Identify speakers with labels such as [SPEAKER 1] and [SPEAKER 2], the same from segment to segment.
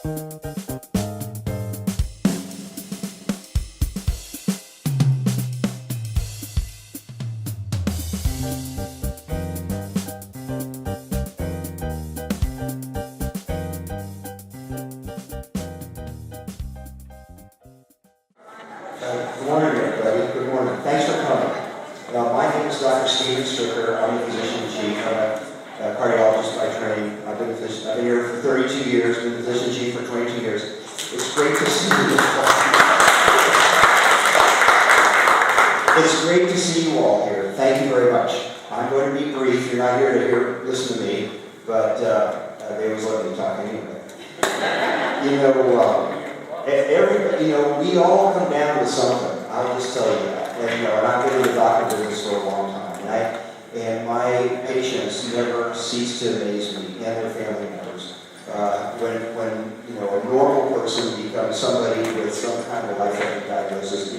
[SPEAKER 1] Good morning, everybody. Good morning. Thanks for coming. My name is Dr. Steven Stricker. I'm the physician-in-chief. I'm a cardiologist by training. I've been here for 32 years, been physician-in-chief for 22 years. It's great to see you. It's great to see you all here. Thank you very much. I'm going to be brief. You're not here to listen to me, but they always let me talk anyway. We all come down with something. I'll just tell you that. And I've been in the doctor business for a long time, and my patients never cease to amaze me and their family members. When a normal person becomes somebody with some kind of life-threatening diagnosis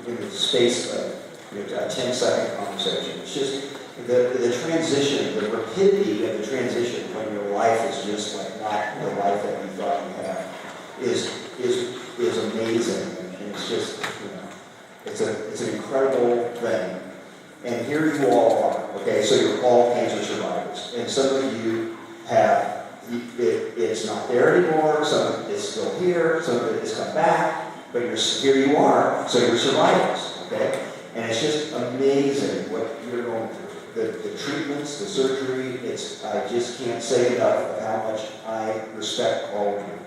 [SPEAKER 1] in the space of a 10-second conversation. It's just the transition, the rapidity of the transition when your life is just like not the life that you thought you had is amazing. And it's just, it's an incredible thing. And here you all are, okay? So you're all cancer survivors. And some of you have, it's not there anymore, some of it's still here, some of it has come back, but here you are, so you're survivors, okay? And it's just amazing what you're going through. The treatments, the surgery, I just can't say enough of how much I respect all of you.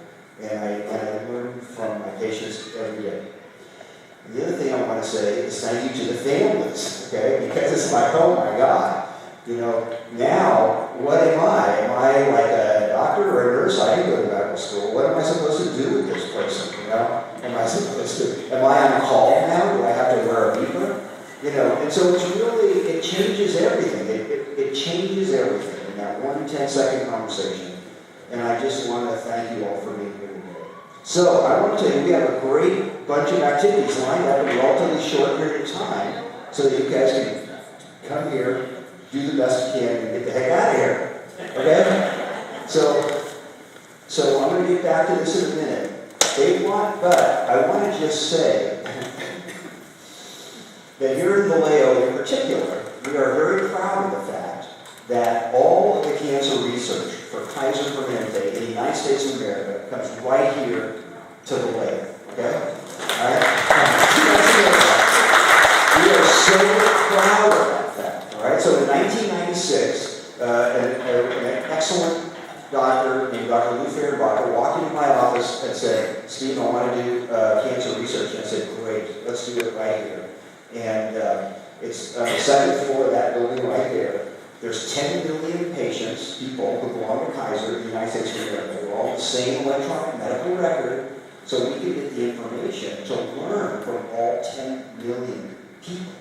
[SPEAKER 1] And I learn from my patients every day. And the other thing I want to say is thank you to the families, okay? Because it's like, oh my God, now what am I? Am I like a doctor or a nurse? I didn't go to medical school. What am I supposed to do with this person? Am I on call now? Do I have to wear a beeper? And so it changes everything. It changes everything in that 1 10-second conversation. And I just want to thank you all for being here today. So I want to tell you, we have a great bunch of activities lined up in a relatively short period of time so that you guys can come here, do the best you can, and get the heck out of here. Okay? So I'm going to get back to this in a minute. But I want to just say that here in Vallejo in particular, we are very proud of the fact that all of the cancer research for Kaiser Vallejo in the United States of America comes right here to Vallejo. Okay? All right? We are so proud of that. All right? So in 1996, an excellent doctor named Dr. Lou Fehrenbacher walked into my office and said, "Steve, I want to do cancer research." And I said, "Great, let's do it right here." And it's on the second floor of that building right there. There's 10 million people who belong to Kaiser in the United States of America. They're all the same electronic medical record, so we can get the information to learn from all 10 million people.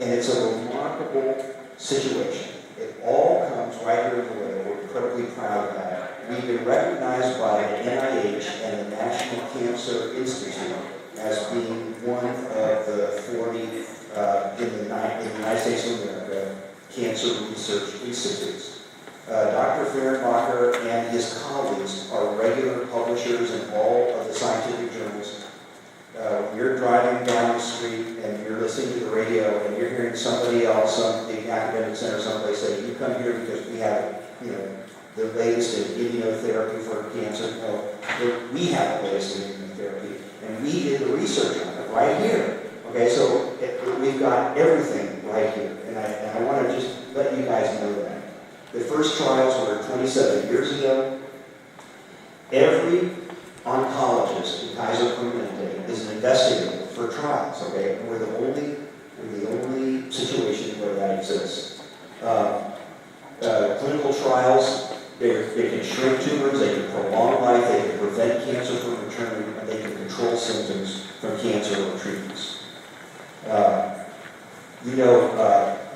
[SPEAKER 1] And it's a remarkable situation. It all comes right here in Vallejo. We're incredibly proud of that. We've been recognized by the NIH and the National Cancer Institute as being one of the 40 in the United States of America Cancer Research Institutes. Dr. Fehrenbacher and his colleagues are regular publishers in all of the scientific journals. You're driving down the street and you're listening to the radio and you're hearing somebody else, some big academic center someplace say, "You come here because we have, the latest in immunotherapy for cancer." No, we have the latest in immunotherapy, and we did the research on it right here. Okay, so we've got everything right here, and I want to just let you guys know that. The first trials were 27 years ago. Every oncologist in Kaiser Permanente is an investigator for trials, okay? And we're the only situation where that exists. Clinical trials, they can shrink tumors, they can prolong life, they can prevent cancer from returning, and they can control symptoms from cancer or treatments.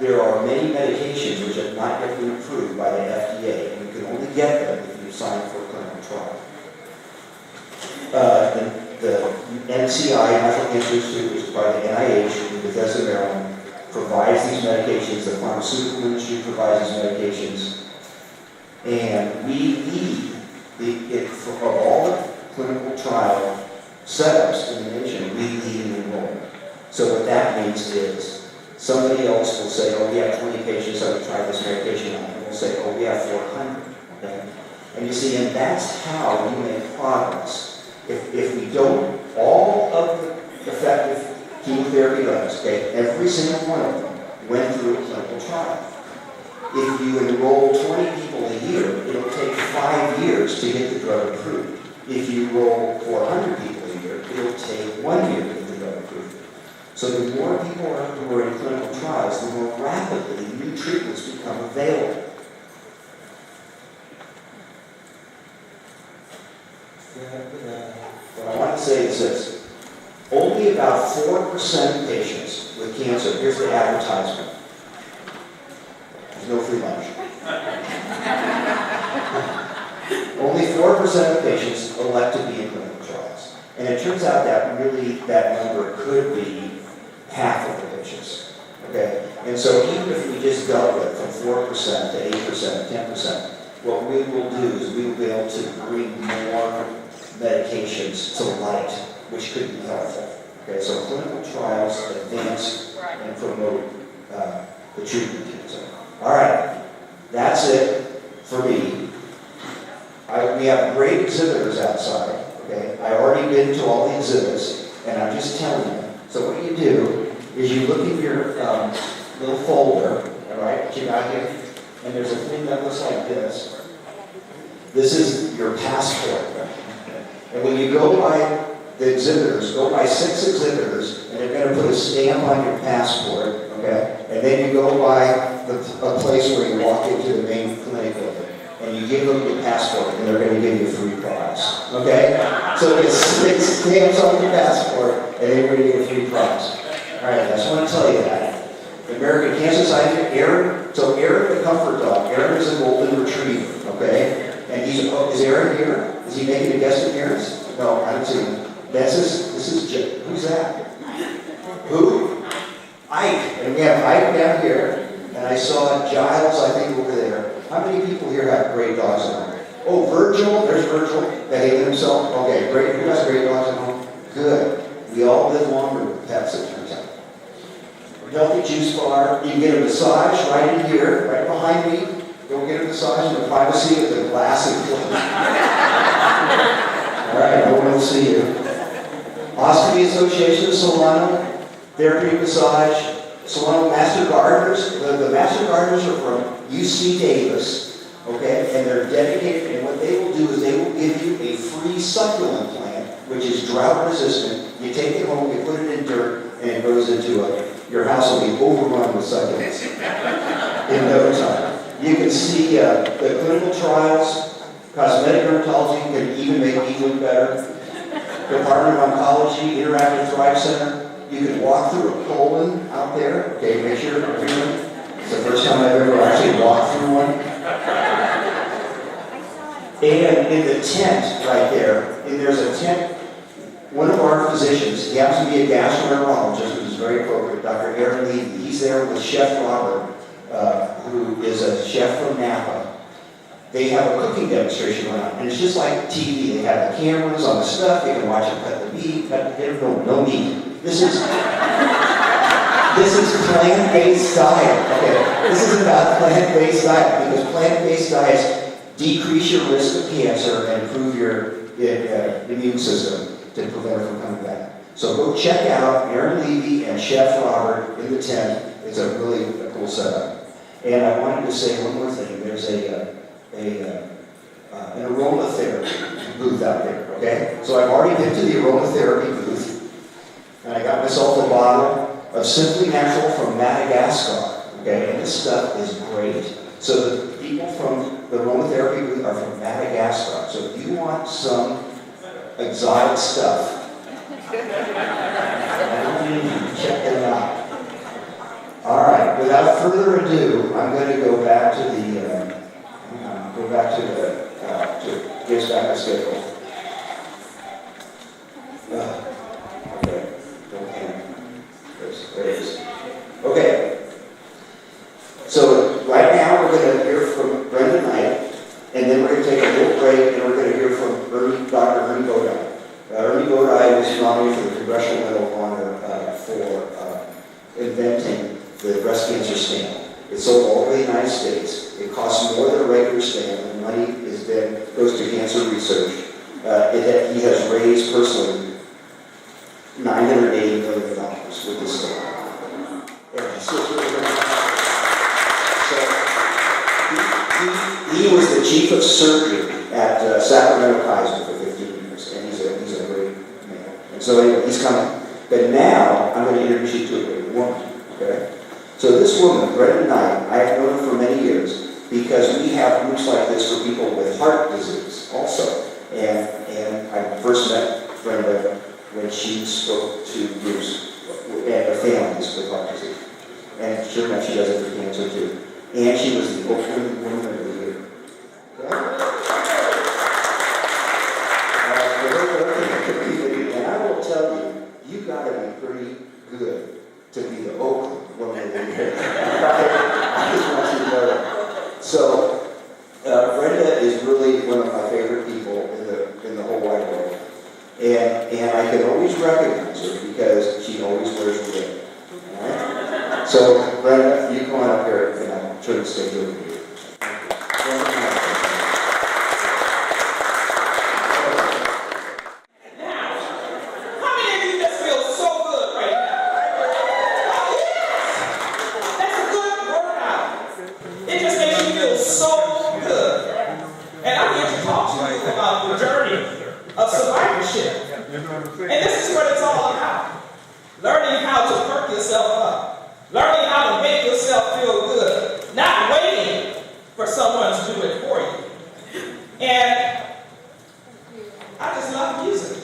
[SPEAKER 1] There are many medications which have not yet been approved by the FDA, and you can only get them if you sign for a clinical trial. The NCI, National Cancer Institute, which is part of the NIH in Bethesda, Maryland, provides these medications. The pharmaceutical industry provides these medications. And we lead of all the clinical trial setups in the nation, we lead in enrollment. So what that means is somebody else will say, oh, we have 20 patients that have tried this medication on. And we'll say, oh, we have 400. Okay? And you see, and that's how you make progress. If we don't, all of the effective chemotherapy drugs, okay, every single one of them went through a clinical trial. If you enroll 20 people a year, it'll take 5 years to get the drug approved. If you enroll 400 people a year, it'll take 1 year to get the drug approved. So the more people who are in clinical trials, the more rapidly new treatments become available. What I want to say is this. Only about 4% of patients with cancer, here's the advertisement. There's no free lunch. Only 4% of patients elect to be in clinical trials. And it turns out that really that number could be half of the patients. Okay? And so even if we just double it from 4% to 8%, 10%, what we will do is we will be able to bring more medications to light, which could be helpful. Okay, so clinical trials advance and promote the treatment. All right, that's it for me. We have great exhibitors outside. Okay, I already been to all the exhibits, and I'm just telling you. So what you do is you look in your little folder, all right, that you got here, and there's a thing that looks like this. This is your passport. And when you go by the exhibitors, go by 6 exhibitors, and they're going to put a stamp on your passport, okay? And then you go by a place where you walk into the main clinic building, and you give them your passport, and they're going to give you a free prize, okay? So it's 6 stamps on your passport, and then you're going to get a free prize. All right, I just want to tell you that. The American Cancer Society, Aaron, so Aaron the comfort dog, Aaron is a golden retriever, okay? And is Aaron here? Is he making a guest appearance? No, I don't see him. This is Jim. Who's that? Who? Ike. And we have Ike down here. And I saw Giles, I think, over there. How many people here have great dogs at home? Oh, Virgil. There's Virgil. Behaving himself. Okay, great. Who has great dogs at home? Good. We all live longer with pets, it turns out. Healthy Juice Bar. You can get a massage right in here, right behind me. Go get a massage in the privacy of the glass enclosure. All right, no one will see you. Ostomy Association of Solano, therapy massage, Solano Master Gardeners. The Master Gardeners are from UC Davis, okay? And they're dedicated, and what they will do is they will give you a free succulent plant, which is drought resistant. You take it home, you put it in dirt, and it goes into your house will be overrun with succulents in no time. You can see the clinical trials, cosmetic dermatology can even make me look better. Department of Oncology, Interactive Thrive Center. You can walk through a colon out there. Okay, make sure everyone. It's the first time I've ever actually walked through one. And in the tent right there, and there's a tent. One of our physicians, he happens to be a gastroenterologist, which is very appropriate, Dr. Aaron Levy. He's there with Chef Robert, who is a chef from Napa. They have a cooking demonstration going on, and it's just like TV. They have the cameras on the stuff. You can watch them cut the meat. No meat. This is plant-based diet. Okay, this is about plant-based diet because plant-based diets decrease your risk of cancer and improve your immune system to prevent it from coming back. So go check out Aaron Levy and Chef Robert in the tent. It's a really cool setup. And I wanted to say one more thing. There's an aromatherapy booth out there, okay? So I've already been to the aromatherapy booth, and I got myself a bottle of Simply Natural from Madagascar, okay? And this stuff is great. So the people from the aromatherapy booth are from Madagascar. So if you want some exotic stuff, check them out. All right, without further ado, I'm going to go back to get back to schedule. Okay, there it is. Okay, so right now we're going to hear from Brenda Knight, and then we're going to take a little break, and we're going to hear from Dr. Ernie Bodine. was nominated for the Congressional Medal of Honor for inventing the breast cancer stamp. It's sold all over the United States. It costs more than a regular stamp, and the money goes to cancer research. He has raised personally $980 million with this stamp. He was the chief of surgery at Sacramento Kaiser for 15 years, and he's a great man. And so anyway, he's coming. But now I'm going to introduce you to a great woman. Okay. So this woman, Brenda Knight, I have known her for many years because we have groups like this for people with heart disease also. And I first met Brenda when she spoke to groups and families with heart disease. And sure enough, she does it for cancer too. And she was the Oakland Woman of the Year. Okay? And I will tell you, you got to be pretty good to be the Oakland Woman of the Year. I just want you to know that. So, Brenda is really one of my favorite people in the whole wide world. And I can always recognize her because she always wears red. All right? So, Brenda, you come on up here and I'll turn the stage over to you.
[SPEAKER 2] And this is what it's all about. Learning how to perk yourself up. Learning how to make yourself feel good. Not waiting for someone to do it for you. And I just love music.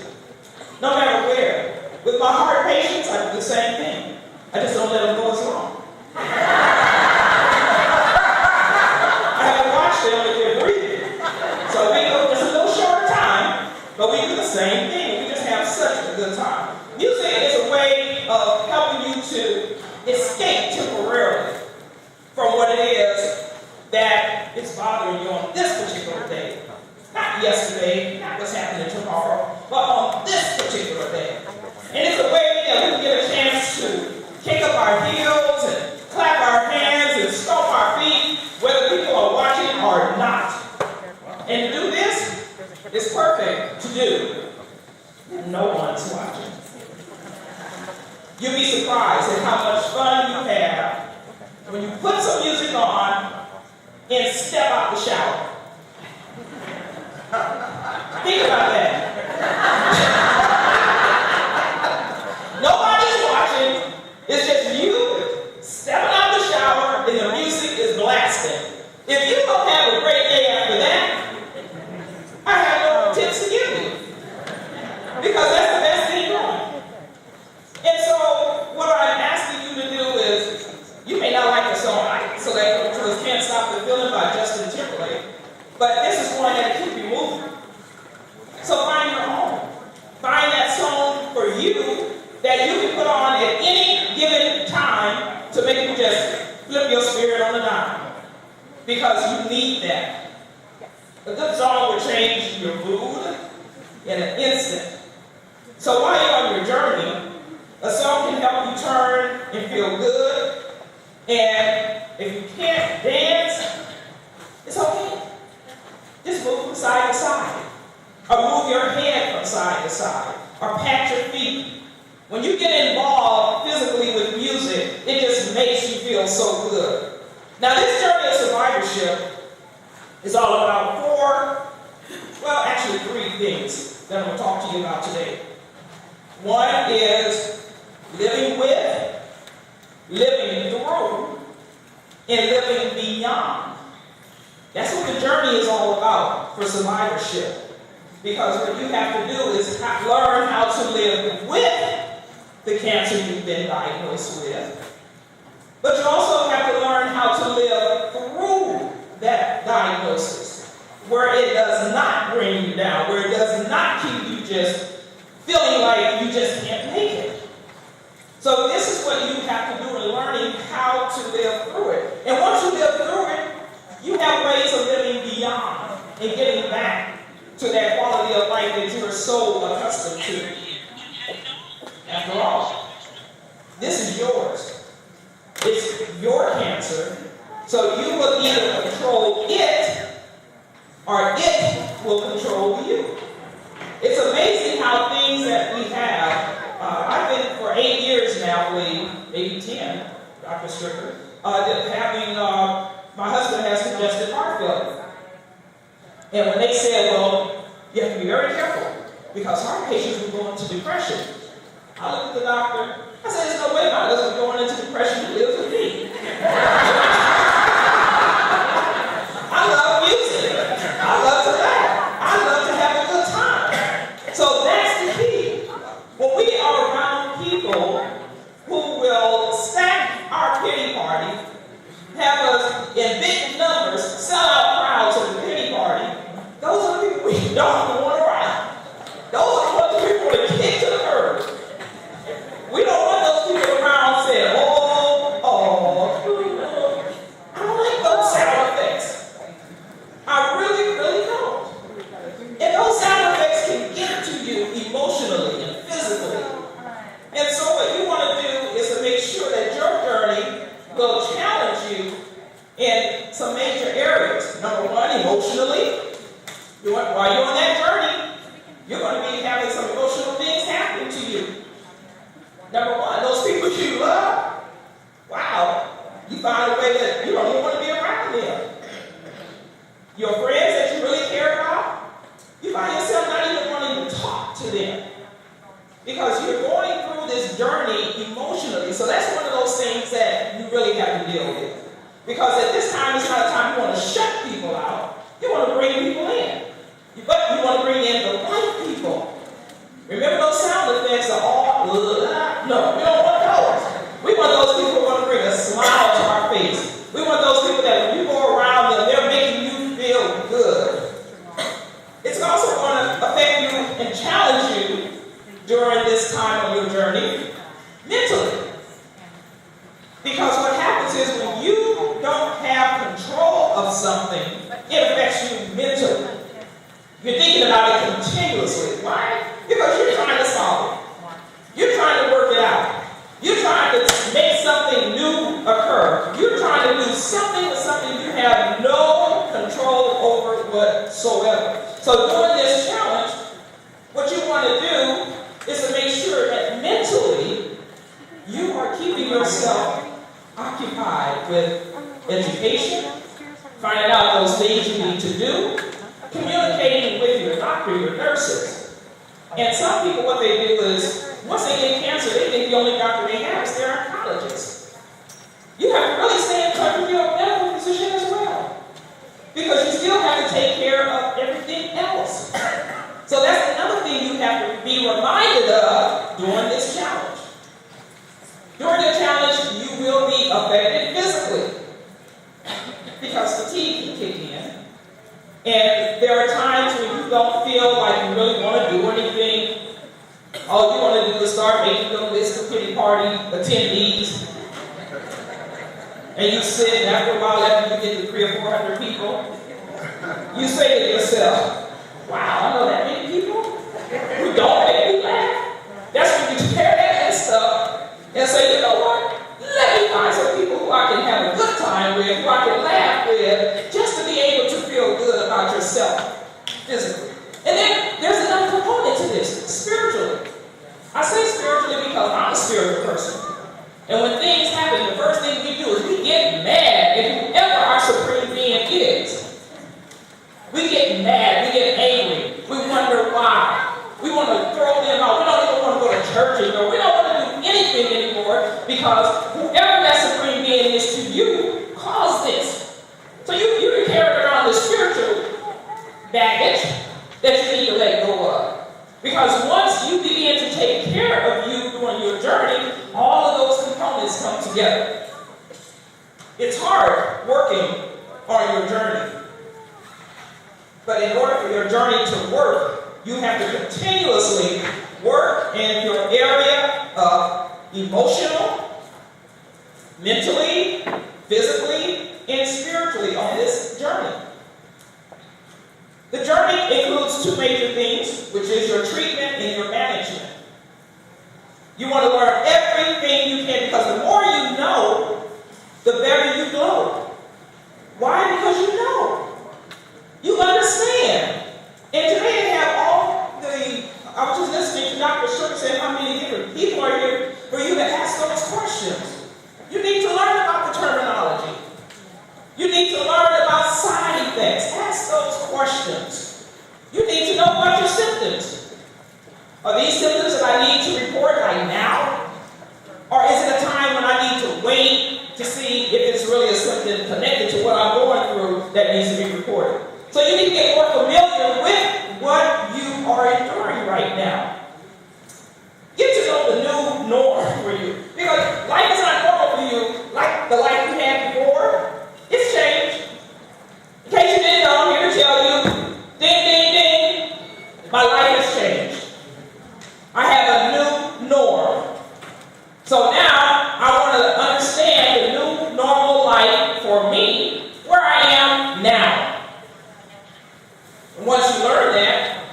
[SPEAKER 2] No matter where. With my heart patients, I do the same thing. I just don't let them go as long. I have a watch them if they're breathing. So we go just a little shorter time, but we do the same thing. Have such a good time. Music is a way of helping you to escape temporarily from what it is that is bothering you on this particular day. Not yesterday, not what's happening tomorrow, but on this particular day. And it's a way that we can get a chance to kick up our heels and clap our hands and stomp our feet, whether people are watching or not. And to do this is perfect to do. No one's watching. You'll be surprised at how much fun you have when you put some music on and step out the shower. Think about that. Nobody's watching. It's just you stepping out the shower and the music is blasting. If you don't have a great day after that, I have no tips to give you. Because that's the best thing going. And so, what I'm asking you to do is, you may not like the song, so that because Can't Stop the Feeling by Justin Timberlake, but this is one that keep you moving. So find your own. Find that song for you that you can put on at any given time to make you just flip your spirit on the dime. Because you need that. A good song will change your mood in an instant. So while you're on your journey, a song can help you turn and feel good. And if you can't dance, it's okay. Just move from side to side. Or move your head from side to side. Or pat your feet. When you get involved physically with music, it just makes you feel so good. Now this journey of survivorship is all about three things that I'm going to talk to you about today. One is living with, living through, and living beyond. That's what the journey is all about for survivorship. Because what you have to do is learn how to live with the cancer you've been diagnosed with. But you also have to learn how to live through that diagnosis, where it does not bring you down, where it does not keep you just feeling like you just can't make it. So this is what you have to do in learning how to live through it. And once you live through it, you have ways of living beyond and getting back to that quality of life that you are so accustomed to. After all, this is yours. It's your cancer. So you will either control it or it will control you. It's amazing how things that we have, I've been for 8 years now, maybe 10, Dr. Stricker, having, my husband has congestive heart failure. And when they said, well, you have to be very careful because heart patients will go into depression. I looked at the doctor, I said, there's no way my husband's going into depression. He lives with me. I love music. I love to laugh. I love to have a good time. So that's the key. When we are around people who will stack our pity party, have us in big numbers, sell out crowds at the pity party, those are the people we don't want around. Those are the ones we want to kick to the curb. We don't want those people around saying, I don't like those sound effects. I really, really don't. And those sound effects can get to you emotionally and physically. And so what you want to do is to make sure that your journey will challenge you in some major areas. Number one, emotionally. While you're on that journey, you're going to be having some emotional things happen to you. Number one, those people you love, wow, you find a way that you don't even want to be around them. Your friends that you really care about, you find yourself not even wanting to talk to them because you're going through this journey emotionally. So that's one of those things that you really have to deal with. Because at this time, it's not a time you want to shut people out. You want to bring people in. But you want to bring in the right people. Remember those sound effects are all, no, we don't want those. We want those people who want to bring a smile to our face. We want those people that when you go around them, they're making you feel good. It's also going to affect you and challenge you during this time on your journey mentally. Because what happens is when you don't have control of something, it affects you mentally. You're thinking about it continuously. Why? Because you're trying to solve it. You're trying to work it out. You're trying to make something new occur. You're trying to do something with something you have no control over whatsoever. So during this challenge, what you want to do is to make sure that mentally you are keeping yourself occupied with education, finding out those things you need to do, communicating with your doctor, your nurses. And some people, what they do is, once they get cancer, they think the only doctor they have is their oncologist. You have to really stay in touch with your medical physician as well. Because you still have to take care of everything else. So that's another thing you have to be reminded of during this challenge. During the challenge, you will be affected physically. Because fatigue can kick in. And there are times when you don't feel like you really want to do anything. All you want to do is start making a list of pity party attendees. And you sit, and after a while, after you get to 300 or 400 people, you say to yourself, wow, I know that many people who don't make me laugh. That's when you tear that list up and say, you know what? Let me find some people who I can have a good time with, who I can laugh with, just to be able to feel good about yourself physically. And then there's another component to this, spiritually. I say spiritually because I'm a spiritual person. And when things happen, the first thing we do is we get mad at whoever our supreme being is. We get mad, we get angry, we wonder why. We want to throw them out. We don't even want to go to church anymore. We don't want to do anything anymore because whoever that supreme being is to you caused this. So you carry around the spiritual baggage that you need to let go of. Because once you begin to take care of you during your journey, all of those components come together. It's hard working on your journey. But in order for your journey to work, you have to continuously work in your area of emotional, mentally, physically, and spiritually on this journey. The journey includes two major things, which is your treatment and your management. You want to learn everything you can, because the more you know, the better you glow. Why? Because you know. You understand. And today they have all the, I was just listening to Dr. Short say how many different people are here for you to ask those questions. You need to learn about the terminology. You need to learn about side effects. Ask those questions. You need to know about your symptoms. Are these symptoms that I need to report right now? Or is it a time when I need to wait to see if it's really a symptom connected to what I'm going through that needs to be reported? So you need to get more familiar with what you are enduring right now. Get to know the new norm for you. Because life is not normal for you like the life you had before. It's changed. In case you didn't know, I'm here to tell you, ding, ding, ding, my life has changed. I have a new norm. So now I want to understand the new normal life for me, where I am now. And once you learn that,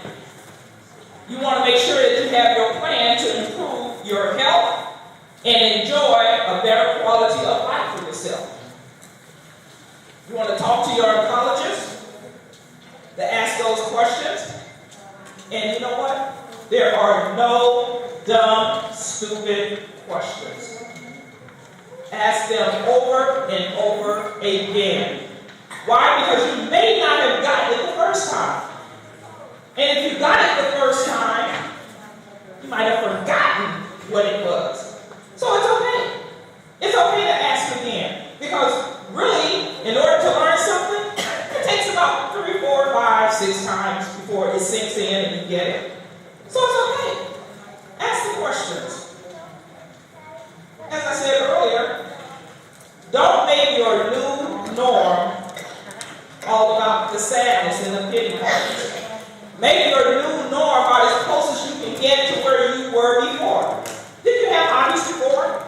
[SPEAKER 2] you want to make sure that you have your plan to improve your health and enjoy a better quality of life for yourself. You want to talk to your oncologist to ask those questions. And you know what? There are no dumb, stupid questions. Ask them over and over again. Why? Because you may not have gotten it the first time. And if you got it the first time, you might have forgotten what it was. So it's okay. It's okay to ask again. Because really, in order to learn something, it takes about 3, 4, 5, 6 times before it sinks in and you get it. So it's okay. Ask the questions. As I said earlier, don't make your new norm all about the sadness and the pity parties. Make your new norm about as close as you can get to where you were before. Did you have hobbies before?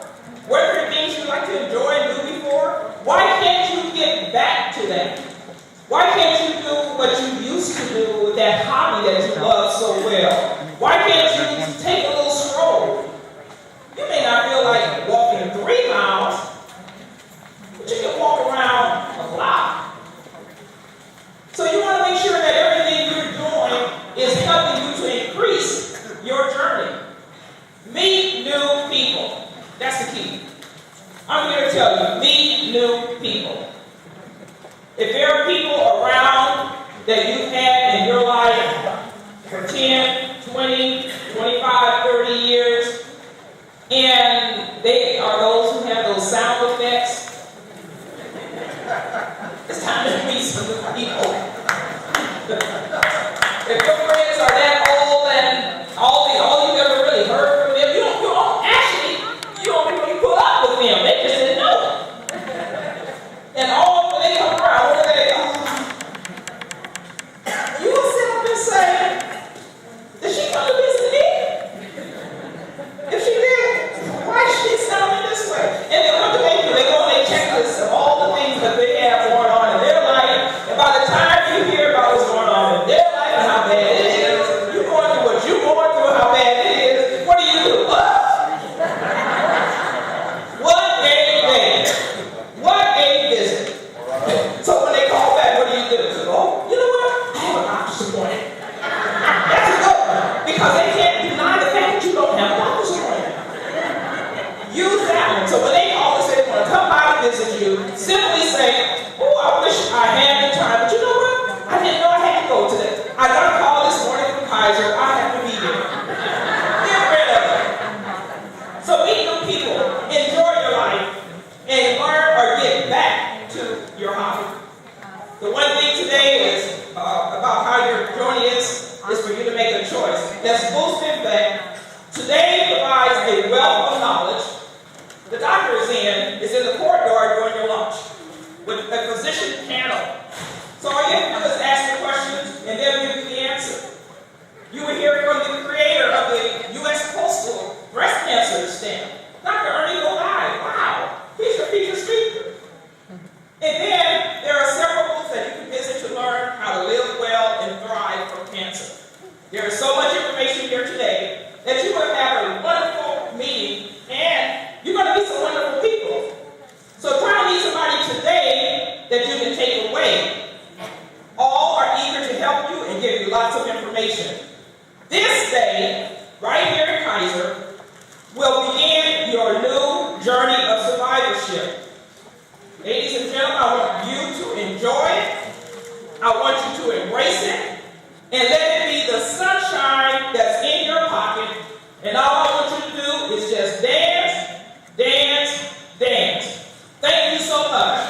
[SPEAKER 2] Were there things you like to enjoy and do before? Why can't you get back to that? Why can't you do what you used to do with that hobby that you love so well? Why can't you take a little stroll? You may not feel like walking 3 miles, but you can walk around a block. So you want to make sure that everything you're doing is helping you to increase your journey. Meet new people. That's the key. I'm here to tell you, meet new people. If there are people around that you've had in your life for 10, 20, 25, 30 years, and they are those who have those sound effects, it's time to meet some new people. If your friends are that old and all you've ever really heard from them, you don't really put up with them. They just didn't know. And all when they come around, what do they do? You will sit up and say, did she come to visit me? If she did, why is she sounding this way? And then what do? They go on a checklist of all the things that they have going on in their life. And by the time you hear about what's going on in their life and how bad it is, you're going through what you're going through, how bad it is, what do you do? What a day. What a visit. So when they call back, what do? Oh, you know what? I have a doctor's appointment. That's a good one. Because they can't deny the fact that you don't have a doctor's appointment. Use that one. So when they call and say they want to come by to visit you, simply say, oh, I wish I had the time, but you know what? I didn't know I had to go today. I got a call this morning from Kaiser. I have to be there. Get rid of it. So meet new people. Enjoy your life. And learn or get back to your hobby. The one thing today is about how your journey is for you to make a choice. That's boosted back. Today provides a wealth of knowledge. The doctor is in the courtyard during your lunch with a physician panel. So all you have to do is ask the questions and they'll give you the answer. You will hear from the creator of the U.S. Postal breast cancer stamp, Dr. Ernie O'Hara. Wow, he's your featured speaker. And then there are several books that you can visit to learn how to live well and thrive from cancer. There is so much information here today that you will have a wonderful meeting today, right here in Kaiser, will begin your new journey of survivorship. Ladies and gentlemen, I want you to enjoy it. I want you to embrace it. And let it be the sunshine that's in your pocket. And all I want you to do is just dance, dance, dance. Thank you so much.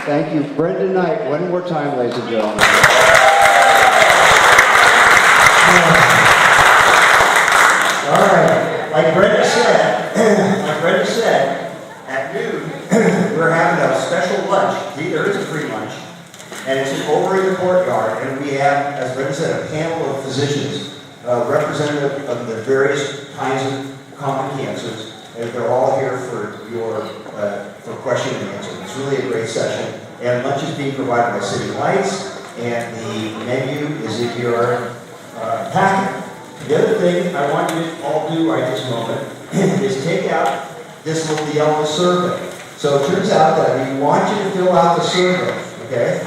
[SPEAKER 3] Thank you. Brenda Knight, one more time, ladies and gentlemen.
[SPEAKER 1] All right, like Brenda said, at noon, we're having a special lunch. There is a free lunch, and it's over in the courtyard, and we have, as Brenda said, a panel of physicians, representative of the various kinds of common cancers, and they're all here for your for question and answer. It's really a great session, and lunch is being provided by City Lights, and the menu is in your packet. The other thing I want you to all do right this moment is take out this little yellow survey. So it turns out that we want you to fill out the survey, okay?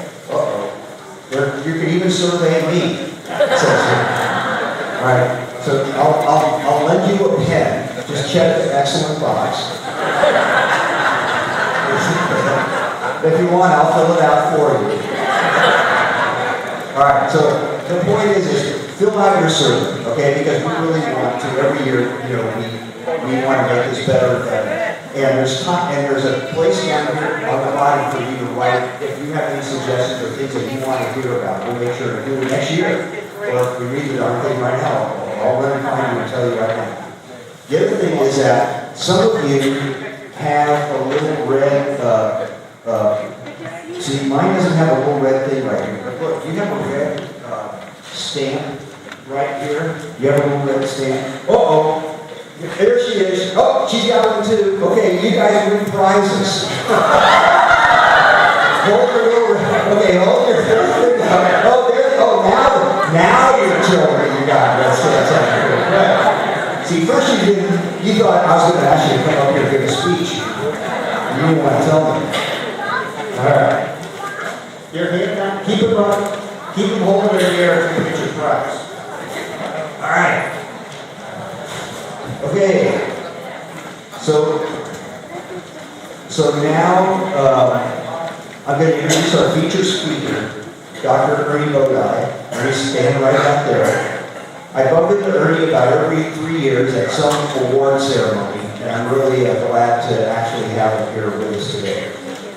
[SPEAKER 1] You can even survey me, it says here. All right, so I'll lend you a pen. Just check the excellent box. If you want, I'll fill it out for you. All right, so the point is fill out your survey, okay? Because we really want to, every year, we want to make this better and better. And there's a place down here on the bottom for you to write if you have any suggestions or things that you want to hear about. We'll make sure to do it next year. Or if we read it on thing right now, I'll run and find you and tell you right now. The other thing is that some of you have a little red, see, mine doesn't have a little red thing right here. But look, you have a red stamp right here. You have a little red stamp. Uh-oh. There she is. Oh, she's got one too. Okay, you guys win prizes. Hold your little, okay, hold your thing up. Oh, there, now you're children. You got it. That's See, first you thought I was going to ask you to come up here and give a speech. You didn't want to tell me. All right. Your hand down. Keep it running. Keep them holding it in the air until you get your prize. All right. Okay. So now I'm going to introduce our featured speaker, Dr. Ernie Bodai. Ernie's standing right back there. I bump into Ernie about every 3 years at some award ceremony, and I'm really glad to actually have him here with us today.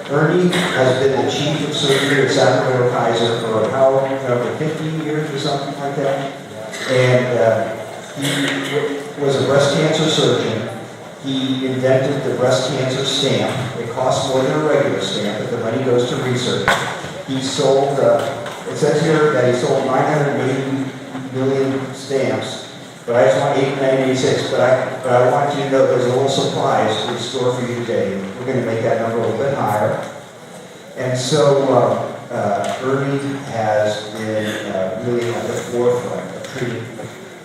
[SPEAKER 1] Ernie has been the chief of surgery at Sacramento Kaiser for over 15 years or something like that. And he was a breast cancer surgeon. He invented the breast cancer stamp. It costs more than a regular stamp, but the money goes to research. He sold, it says here that he sold 980 million stamps, but I just want 896, but I want you to know there's a little surprise in store for you today. We're going to make that number a little bit higher. And so Ernie has been really at the forefront of treating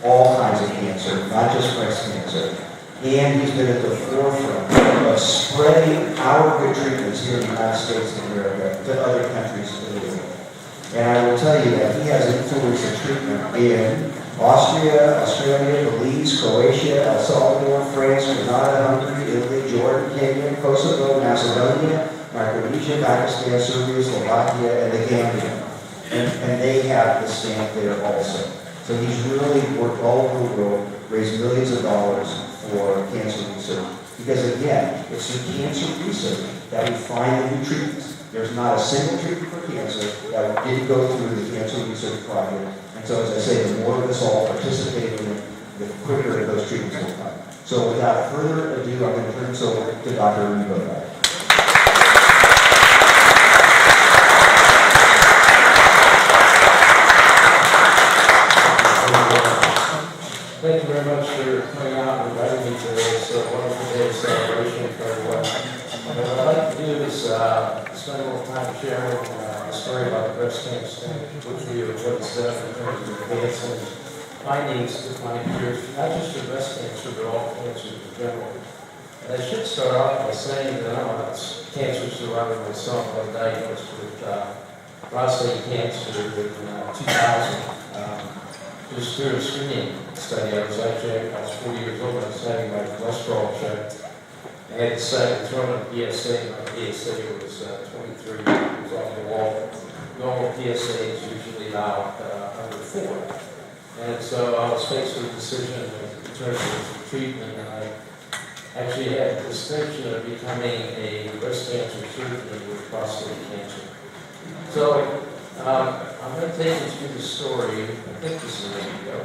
[SPEAKER 1] all kinds of cancer, not just breast cancer. And he's been at the forefront of spreading our good treatments here in the United States of America to other countries of the world. And I will tell you that he has influenced the treatment in Austria, Australia, Belize, Croatia, El Salvador, France, Grenada, Hungary, Italy, Jordan, Kenya, Kosovo, Macedonia, Micronesia, Pakistan, Serbia, Slovakia, and the Gambia. And they have the stamp there also. So he's really worked all over the world, raised millions of dollars for cancer research. Because again, it's through cancer research that we find the new treatments. There's not a single treatment for cancer that didn't go through the cancer research project. And so as I say, the more of us all participate in it, the quicker those treatments will come. So without further ado, I'm going to turn this over to Dr. Rebo.
[SPEAKER 4] Thank you very much for coming out and inviting me to this wonderful day of celebration for everyone. And what I'd like to do is spend a little time sharing a story about the breast cancer, which we have what's done in terms of advancing findings to find cures, not just for breast cancer, but all cancers in general. And I should start off by saying that I'm a cancer survivor myself. I was diagnosed with prostate cancer in 2000. Just through a screening study, I was 40 years old, I was having my cholesterol checked. I had decided to throw in a PSA, my PSA was 23, it was off the wall. Normal PSA is usually about under 4. And so I was faced with a decision in terms of treatment, and I actually had the distinction of becoming a breast cancer surgeon with prostate cancer. So, I'm going to take you through the story. I think this is where we go.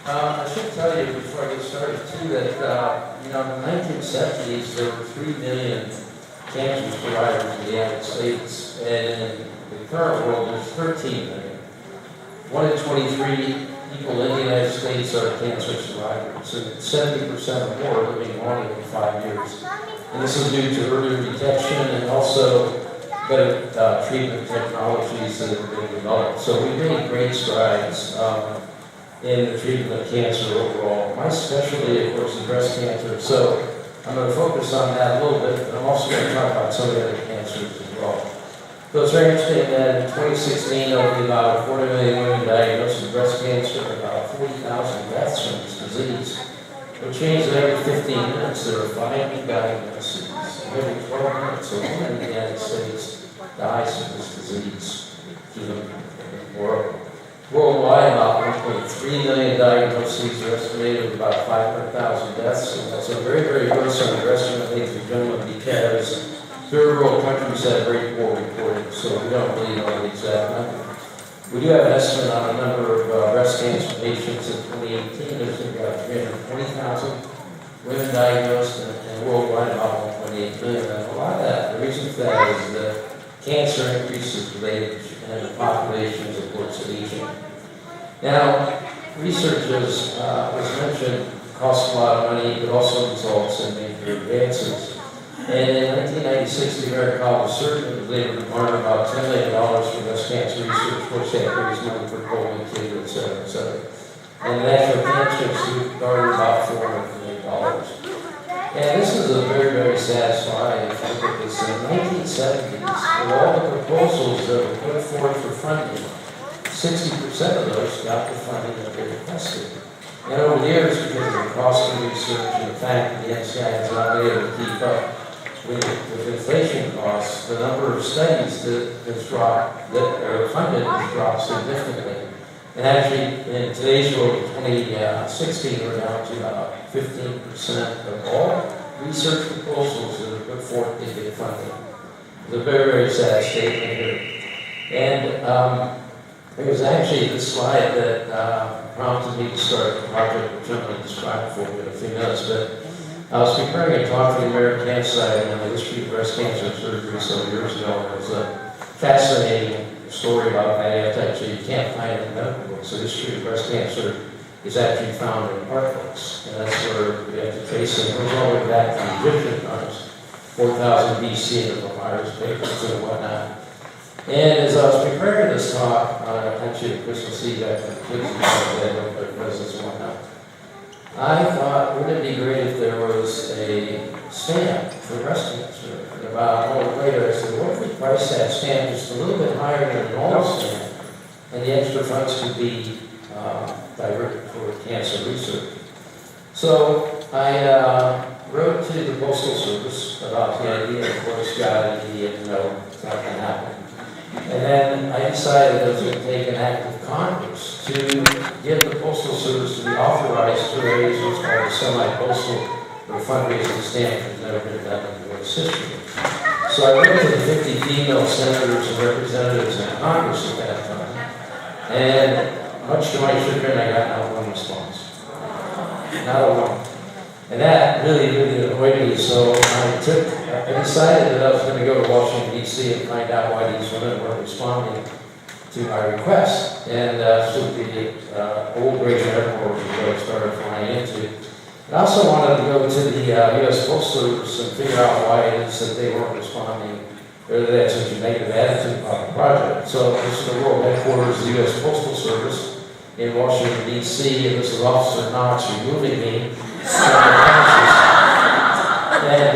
[SPEAKER 4] I should tell you before I get started too that in the 1970s there were 3 million cancer survivors in the United States, and in the current world there's 13 million. 1 in 23 people in the United States are cancer survivors, and 70% or more are living longer than 5 years. And this is due to earlier detection and also better treatment technologies that have been developed. So we've made great strides in the treatment of cancer overall. My specialty, of course, is breast cancer, so I'm going to focus on that a little bit, but I'm also going to talk about some of the other cancers as well. So it's very interesting that in 2016, there will be about 40 million women diagnosed with breast cancer and about 40,000 deaths from this disease, which means that every 15 minutes there are 5 new diagnoses. Every 12 minutes, a woman in the United States dies from this disease. Worldwide, about 1.3 million diagnoses are estimated with about 500,000 deaths, and that's a very, very aggressive estimate, ladies and gentlemen, because third world countries have very poor reporting, so we don't really know the exact number. We do have an estimate on the number of breast cancer patients in 2018. There's about 320,000 women diagnosed, and worldwide about 1.8 million. And a lot of that, the reason for that is that cancer increases with age, and the population is, of course, aging. Now, research, as was mentioned, costs a lot of money, but also results in major advances. And in 1996, the American College of Surgeons was able to garner about $10 million for breast cancer research, which they had raised money for colon cancer, et cetera, et cetera. And the National Cancer Institute garnered about $400 million. And this is a very, very sad slide. If you look at this, in the 1970s, with all the proposals that were put forward for funding, 60% of those got the funding that they requested. And over the years, because of the cost of research and the fact that the NCI has not been able to keep up with inflation costs, the number of studies that has dropped, that are funded, has dropped significantly. And actually, in today's world, 2016, we're down to about 15% of all research proposals that are put forth to get funding. It's a very, very sad statement here. And it was actually this slide that prompted me to start a project, which I'm going to describe for you in a few minutes. But I was preparing a talk for the American Cancer Society on the history of breast cancer surgery some years ago. It was a fascinating story about that. Actually, you can't find it in medical books. The history of breast cancer is actually found in art books, and that's where we have to trace it. It goes all the way back to the Egyptian times, 4000 BC, and the papyrus papers and whatnot. And as I was preparing this talk, actually Christmas Eve after the kids went to bed, opened their presents and whatnot, I thought, wouldn't it be great if there was a stamp for breast cancer? And about a month later, I said, what if we price that stamp just a little bit higher than a normal stamp, and the extra funds could be diverted for cancer research? So I wrote to the Postal Service about the idea, and of course got an immediate no, it's not going to happen. And then I decided I was going to take an act of Congress to get the Postal Service to be authorized to raise what's called a semi-postal or fundraising stamp, which has never been done in U.S. history. So I went to the 50 female senators and representatives in Congress at that time, and much to my chagrin, I got not one response. Not a one. And that really, really annoyed me, so I decided that I was going to go to Washington, D.C. and find out why these women weren't responding to my request. And so the old Reagan Airport was where I started flying into. I also wanted to go to the U.S. Postal Service and figure out why it is that they weren't responding, or that they had such a negative attitude about the project. So this is the world headquarters of the U.S. Postal Service in Washington, D.C., and this is Officer Knox removing me from the premises. And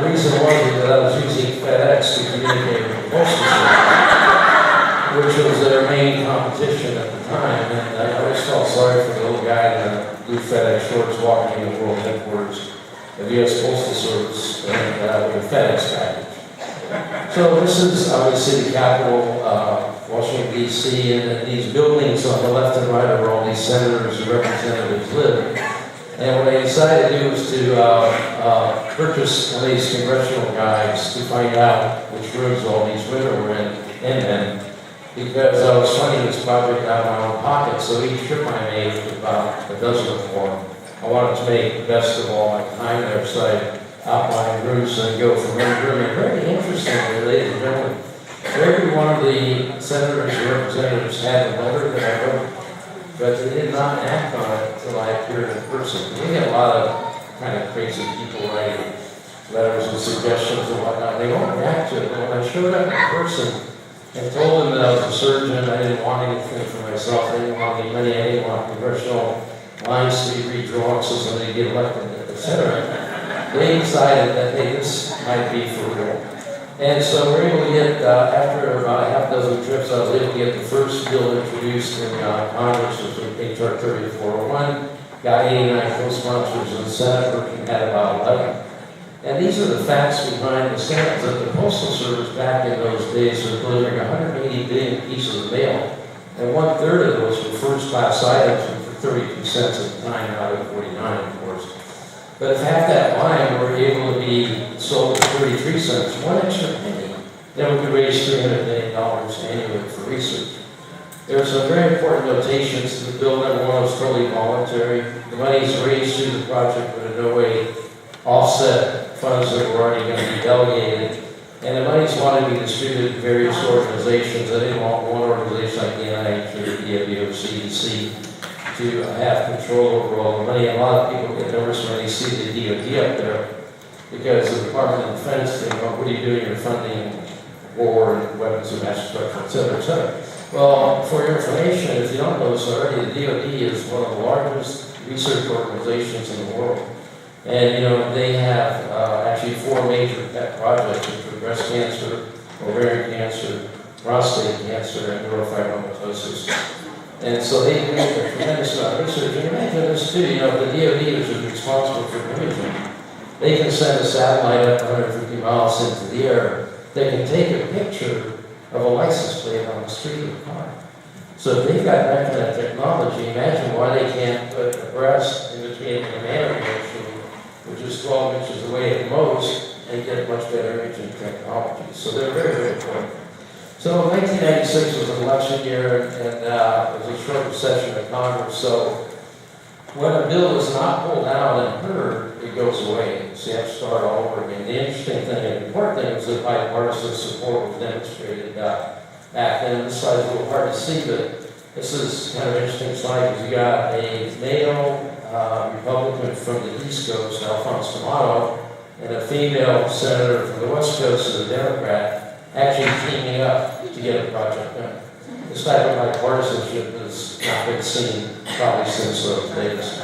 [SPEAKER 4] the reason was that I was using FedEx to communicate with the Postal Service, which was their main competition at the time. And I always felt sorry for the little guy in the blue FedEx shorts walking in the world headquarters of the U.S. Postal Service and with a FedEx package. So this is obviously the capital, Washington, D.C., and these buildings on the left and right are where all these senators and representatives live. And what I decided to do was to purchase one of these congressional guides to find out which rooms all these women were in, and then, because I was funding this project out of my own pocket, so each trip I made was about a dozen or more. I wanted to make the best of all my time there, so I outlined routes and go from room to room. And very interestingly, ladies and gentlemen, every one of the senators and representatives had a letter that I wrote, but they did not act on it until I appeared in person. We get a lot of kind of crazy people writing letters and suggestions and whatnot. They won't react to it, but when I showed up in person and told them that I was a surgeon, I didn't want anything for myself, I didn't want any money, I didn't want congressional lines to be redrawn so somebody get elected, etc. They decided that, hey, this might be for real. And so we're able to get, after about a half dozen trips, I was able to get the first bill introduced in Congress, which was H.R. 3401, got 89 co-sponsors in the Senate, working at about 11. And these are the facts behind the stats that the Postal Service back in those days was delivering 180 billion pieces of mail, and 1/3 of those were first-class items, and for 32 cents at the time, out of 49, of course. But if half that line were able to be sold for 33 cents, one extra penny, then we could raise $300 million annually for research. There are some very important notations to the bill. Number one was totally voluntary. The monies raised through the project would in no way offset funds that were already going to be delegated. And the monies wanted to be distributed to various organizations. I didn't want one organization like the NIH or the DOD or CDC to have control over all the money. A lot of people get nervous when they see the DOD up there because the Department of Defense think, well, what are you doing? You're funding war and weapons of mass destruction, et cetera, et cetera. Well, for your information, if you don't know this already, the DOD is one of the largest research organizations in the world. And, you know, they have actually 4 major pet projects, which are breast cancer, ovarian cancer, prostate cancer, and neurofibromatosis. And so they do a tremendous amount of research. And imagine this too, you know, the DOD, which is responsible for imaging, they can send a satellite up 150 miles into the air. They can take a picture of a license plate on the street of a car. So if they've got that kind of technology, imagine why they can't put a breast in between a mammogram machine, which is 12 inches away at most, and get much better imaging technology. So they're very, very important. So 1996 was an election year, and it was a short session of Congress. So when a bill is not pulled out and heard, it goes away. So you have to start all over again. The interesting thing and important thing was that bipartisan support was demonstrated back then. This slide's a little hard to see, but this is kind of an interesting slide because you got a male Republican from the East Coast, Alphonse D'Amato, and a female senator from the West Coast, a Democrat, actually teaming up to get a project done. This type of bipartisanship has not been seen probably since those days.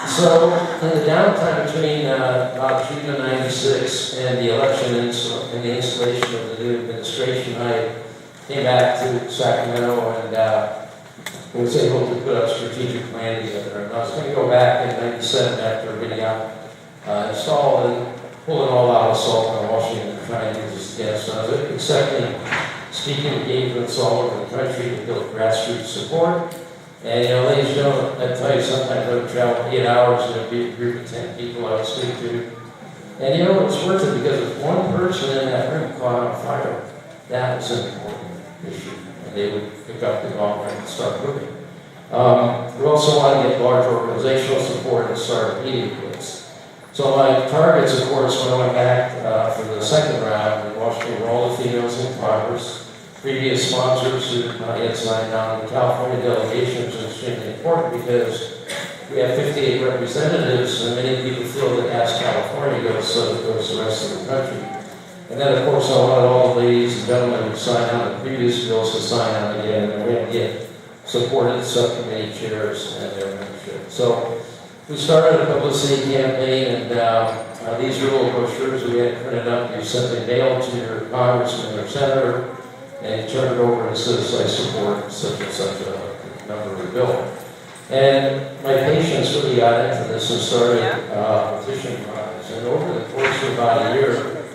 [SPEAKER 4] So, in the downtime between about June of '96 and the election and the installation of the new administration, I came back to Sacramento and was able to put a strategic plan together. And I was going to go back in '97 after getting out installed and pulling all out of Salt on Washington and trying to use this gas. So I was accepting speaking engagements all over the country to build grassroots support. And, you know, ladies and gentlemen, I tell you, sometimes I would travel 8 hours and there'd be a group of 10 people I would speak to. And you know, it was worth it because if one person in that room caught on fire, that was an important issue. And they would pick up the gauntlet and start moving. We also want to get large organizational support and start meeting groups. So my targets, of course, when I went back for the second round, we watched the role of females in Congress. Previous sponsors who have not yet signed on. The California delegations are extremely important because we have 58 representatives, and many people feel that as California goes, so goes the rest of the country. And then, of course, I wanted all the ladies and gentlemen who signed on the previous bills to sign on again, and we had to get supported subcommittee chairs and their membership. So we started a publicity campaign, and these are little brochures we had printed up. You simply mail to your congressman or senator, and you turn it over and it says, I support such and such a number of bill. And my patients really got into this and started petition drives. And over the course of about a year,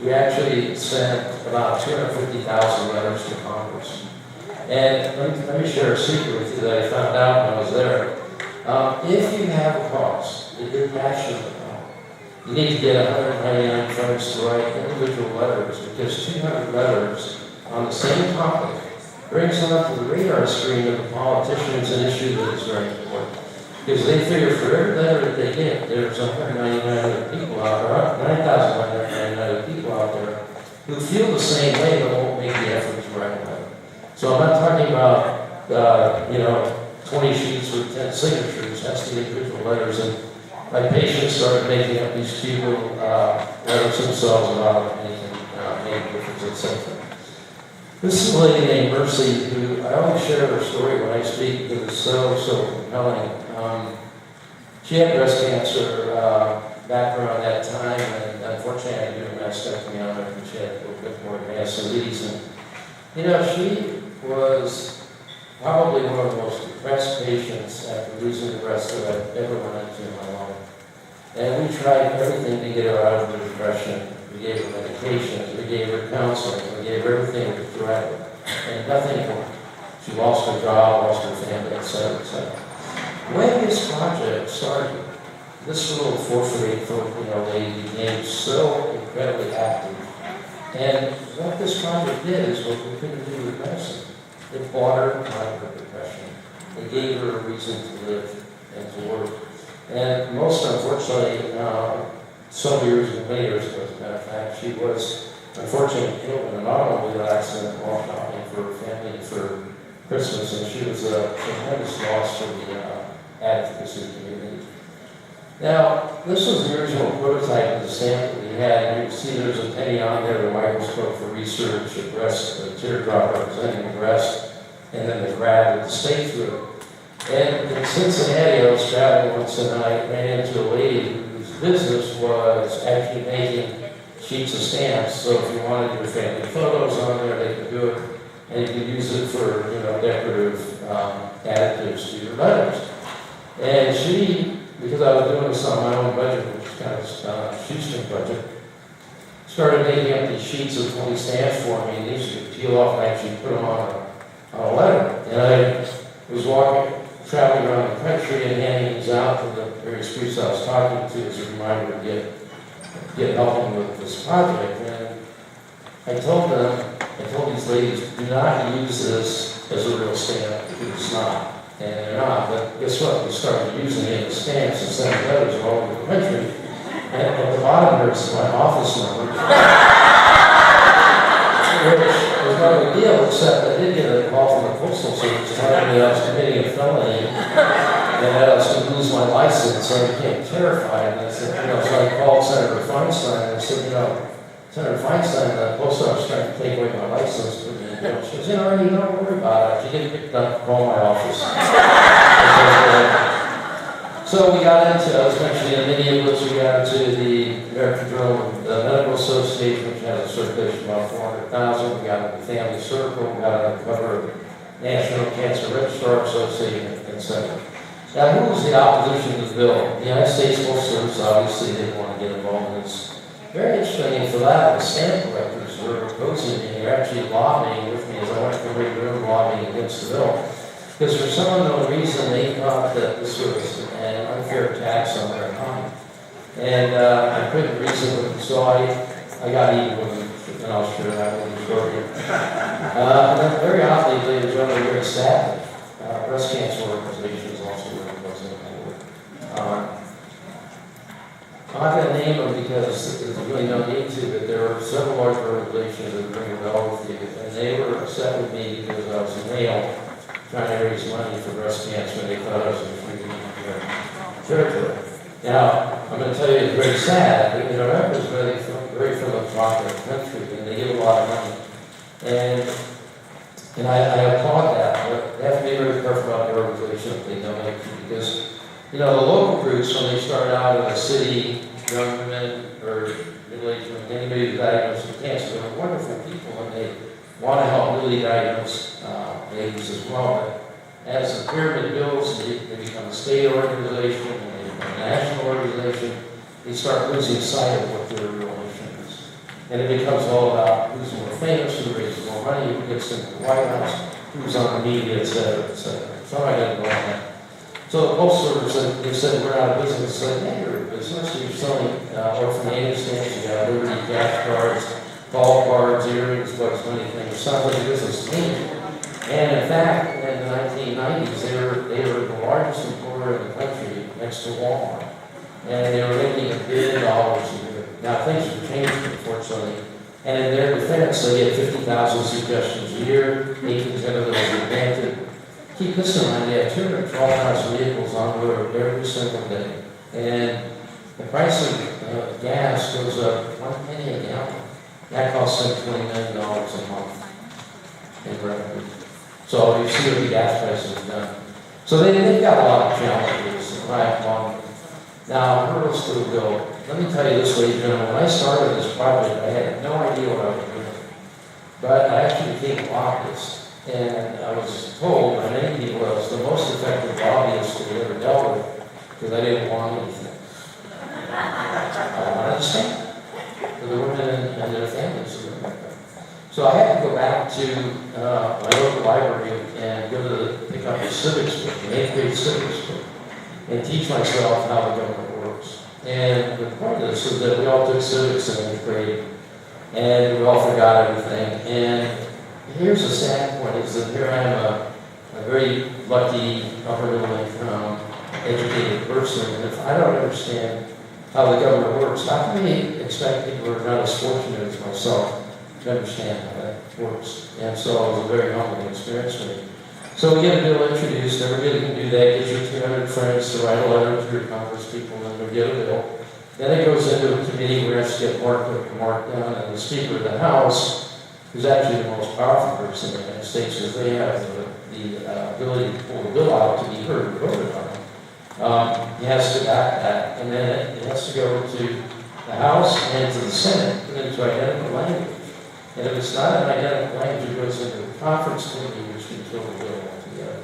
[SPEAKER 4] we actually sent about 250,000 letters to Congress. And let me share a secret with you that I found out when I was there. If you have a cause that you're passionate about, you need to get 199 friends to write individual letters, because 200 letters on the same topic brings them up to the radar screen of the politicians an issue that is very important. Because they figure for every letter that they get, there's 199 other people out there, 9,199 other people out there who feel the same way but won't make the effort to write a letter. So I'm not talking about, 20 sheets with 10 signatures. That's the individual letters. And my patients started making up these cute little letters themselves about making a difference, etc. This is a lady named Mercy, who I always share her story when I speak because it's so compelling. She had breast cancer background at that time, and unfortunately I had to do a mastectomy on her, and she had a little bit more advanced disease. And she was probably one of the most depressed patients after losing the breast that I've ever run into in my life. And we tried everything to get her out of the depression. We gave her medications, we gave her counseling, we gave her everything to threat her. And nothing worked. She lost her job, lost her family, etc., etc. When this project started, this little 4'8" lady became so incredibly active. And what this project did is what we couldn't do with medicine. It brought her out of her depression. It gave her a reason to live and to work. And most unfortunately, some years ago, many years ago, as a matter of fact, she was unfortunately killed in an automobile accident while shopping for her family for Christmas, and she was a tremendous loss for the advocacy community. Now, this was the original prototype of the stamp that we had, and you can see there's a penny on there, the microscope for research, a breast, a teardrop representing the breast, and then the grab with the stake through it. And in Cincinnati, I was traveling once and I ran into a lady whose business was actually making sheets of stamps. So if you wanted your family photos on there, they could do it, and you could use it for decorative additives to your letters. And she, because I was doing this on my own budget, which is kind of a shoestring budget, started making up these sheets of 20 stamps for me, and these you could peel off and actually put them on a letter. And I was traveling around the country and handing these out to the various groups I was talking to as a reminder to get helping with this project. And I told these ladies, do not use this as a real stamp, because it's not. And they're not, but guess what? We started using it as stamps and sending letters all over the country. And at the bottom there's my office number. Which was no big deal, except I did get a call from the Postal Service telling me I was committing a felony and that I was going to lose my license, so I became terrified. And I said, so I called Senator Feinstein and I said, Senator Feinstein, the post office trying to take away my license. She goes, you don't worry about it. She didn't pick up, call my office. So we got into, I was mentioning in Minneapolis, we got into the American Journal of the Medical Association, which has a circulation of about 400,000. We got into the Family Circle, we got on the cover of the National Cancer Registrar Association, etc. Now, who was the opposition to the bill? The United States Postal Service, obviously, didn't want to get involved in this. Very interesting, and for that, the stamp collectors were opposing me. They were actually lobbying with me as I went from room to room lobbying against the bill. Because for some unknown reason, they thought that this was an unfair tax on their economy. And I couldn't reason with them, so I got even with them, and I'll share that with the story. And then very oddly, ladies and gentlemen, very sadly, breast cancer organizations also were involved. I'm not going to name them because there's really no need to, but there were several large organizations that bring a bell with you, and they were upset with me because I was a male trying to raise money for breast cancer, and they thought I was a freaking territory. Now, I'm going to tell you, it's very sad. America is very philanthropic country, and they give a lot of money. And I applaud that, but they have to be very careful about the organization if they donate to, because the local groups, when they start out in a city, young women or middle-aged women, anybody who's diagnosed with cancer, they're wonderful people and they want to help newly diagnosed ladies as well. But as the pyramid builds, they become a state organization and they become a national organization, they start losing sight of what their real mission is. And it becomes all about who's more famous, who raises more money, who gets into the White House, who's on the media, et cetera, et cetera. So I got to go on that. So the Postal Service said, they said, we're out of business. I said, yeah, you're in business. You're selling orphanage stamps, you got Liberty cash cards, ball cards, earrings, Bugs Bunny things. Sounds like a business to me. And in fact, in the 1990s, they were the largest employer in the country next to Walmart. And they were making $1 billion a year. Now things have changed, unfortunately. And in their defense, they get 50,000 suggestions a year, 18% of those are granted. Keep this in mind, they have 212,000 vehicles on the road every single day. And the price of gas goes up 1 penny a gallon. That costs them $20 million a month in revenue. So you see what the gas prices have done. So they've got a lot of challenges. Now, hurdles to the bill. Let me tell you this, ladies and gentlemen, when I started this project, I had no idea what I was doing. But I actually became a lobbyist. And I was told by many people I was the most effective lobbyist that we ever dealt with because I didn't want anything. I wanted to stand for the women and their families. So I had to go back to my local library and go to pick up a civics book, an 8th grade civics book, and teach myself how the government works. And the point of this is that we all took civics in 8th grade, and we all forgot everything. And here's the sad point, is that here I am a very lucky, upper middle income, educated person, and if I don't understand how the government works, how can we expect people who are not as fortunate as myself to understand how that works? And so it was a very humbling experience for me. So we get a bill introduced, everybody can do that, get your 200 friends to write a letter to your congress people, and they'll get a bill. Then it goes into a committee where it has to get marked up and marked down, and the Speaker of the House, who's actually the most powerful person in the United States, because they have the ability to pull the bill out to be heard and voted on. He has to back that, and then it has to go to the House and to the Senate, and into identical language. And if it's not an identical language, it goes into the conference committee, which can kill the bill altogether.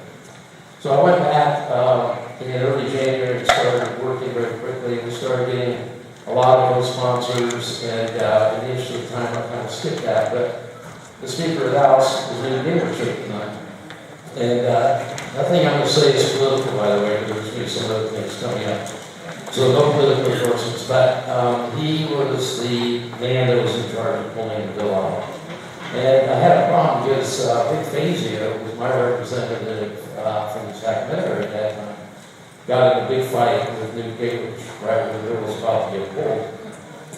[SPEAKER 4] So I went back in early January and started working very quickly. We started getting a lot of those sponsors, and in the interest of time, I kind of skipped that. But the Speaker of the House is in Gingrich at the time. And nothing I'm going to say is political, by the way, because there's going to be some other things coming up. So no political endorsements, but he was the man that was in charge of pulling the bill out. And I had a problem because Vic Fazio was my representative from Sacramento at that time. Got in a big fight with Newt Gingrich right when the bill was about to get pulled.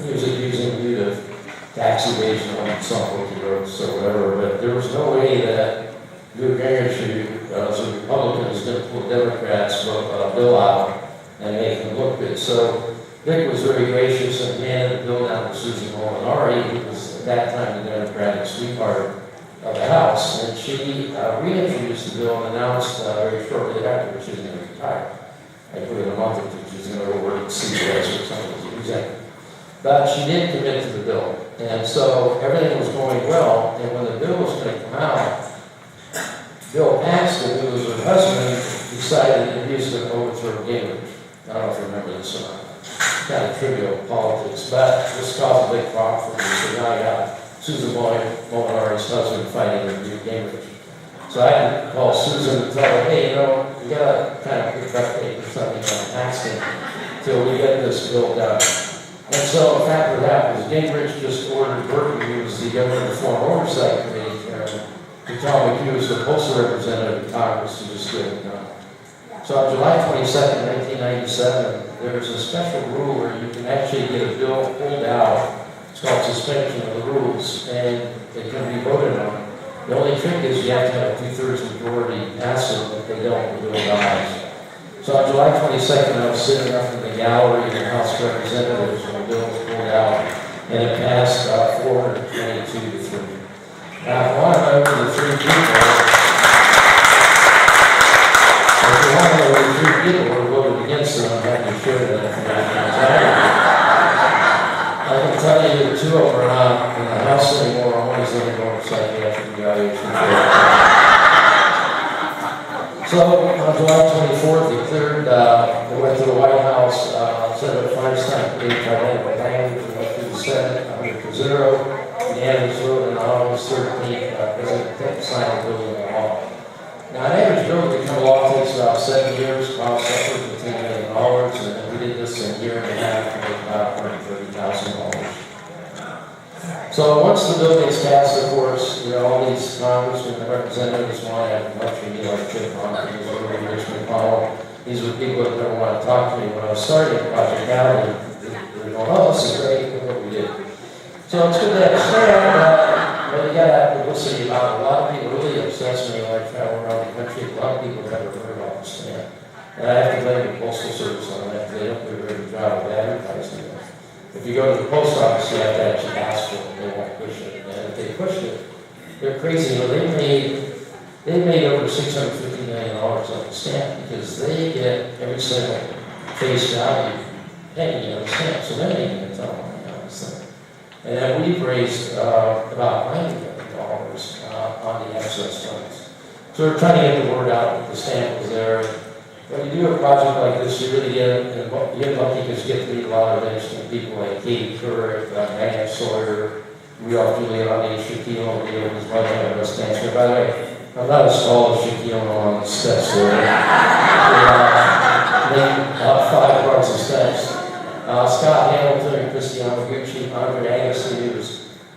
[SPEAKER 4] He was accusing me of tax evasion on some of the roads or whatever, but there was no way that Newt Gingrich, who was a Republican, was going to pull Democrats' bill out and make them look good. So Vic was very gracious and handed the bill down to Susan Molinari, who was at that time the Democratic sweetheart of the House, and she reintroduced the bill and announced very shortly after she was going to retire. I put in a month or two, she was going to go work at CBS or something, exactly. But she did commit to the bill. And so everything was going well, and when the bill was going to come out, Bill Paxton, who was her husband, decided that he was going to overthrow Gingrich. I don't know if you remember this or not. Kind of trivial politics, but this caused a big problem for me. So now I got Susan Molinari's husband fighting with Newt Gingrich. So I had to call Susan and tell her, hey, you know, we got to kind of pick up or something on Paxton till we get this bill done. And so, in fact, what happened is Gingrich just ordered Burton, who was the government reform oversight committee chairman, to tell McHugh, as the postal representative in Congress, to just get it done. So on July 22nd, 1997, there was a special rule where you can actually get a bill pulled out. It's called suspension of the rules, and it can be voted on. The only trick is you have to have a 2/3 majority pass it, but they don't, the bill dies. So on July 22nd, I was sitting up in the gallery in the House of Representatives when the bill was pulled out, and it passed 422 to 3. Now, if you want to know who the three people who voted against them, I'm happy to share that information. I can tell you that 2 of them are not in the House anymore. One is undergoing psychiatric evaluation. So on July 24th, they cleared, they went to the White House, Senator Feinstein gave identical language, and went through the Senate under Kazero, unanimous vote, and on August 13th, President Clinton signed the bill into law. Now, an average bill to become law takes about 7 years, costs upwards of $10 million, and we did this in a year and a half to make about $130,000. So once the bill gets passed, of course, all these congressmen and representatives want to have a lecture me like Chip Conklin, Rich McConnell. These were people that never want to talk to me. When I was starting Project Valley, they were going, oh, this is great, look what we did. So it's good to understand but you got to have publicity about it. A lot of people really obsess me when I travel around the country. A lot of people never heard about this stand. And I have to blame the Postal Service on that. They don't do a very good job of advertising it. If you go to the post office, you have to actually ask for it. They won't push it. And if they pushed it, they're crazy. You know, they made over $650 million on the stamp because they get every single face value penny on the stamp. So they're making a ton of money on this thing. And then we've raised about $90 million on the excess funds. So we're trying to get the word out that the stamp was there. When you do a project like this, you really get lucky because you get to meet a lot of interesting people like Katie Couric, Diane Sawyer, Rudolph Giuliani, Shaquille O'Neal, who's running a breast cancer. By the way, I'm not as tall as Shaquille O'Neal on the steps there. About 5 parts of steps. Scott Hamilton, Christy Yamaguchi, Andre Agassi,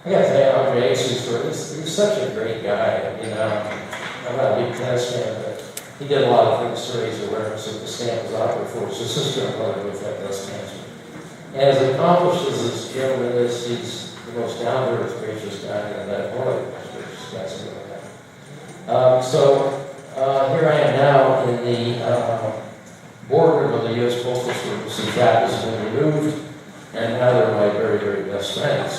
[SPEAKER 4] I got to tell you, Andre Agassi's story, he's such a great guy, I'm not a big tennis fan, but he did a lot of things to raise awareness of the stamp was operated for his sister and brother with that breast cancer. And as accomplished as this gentleman is, he's the most down-to-earth, gracious guy, and that one of the most gracious guys I've ever met. So here I am now in the boardroom of the U.S. Postal Service. The cap has been removed, and now they're my very, very best friends.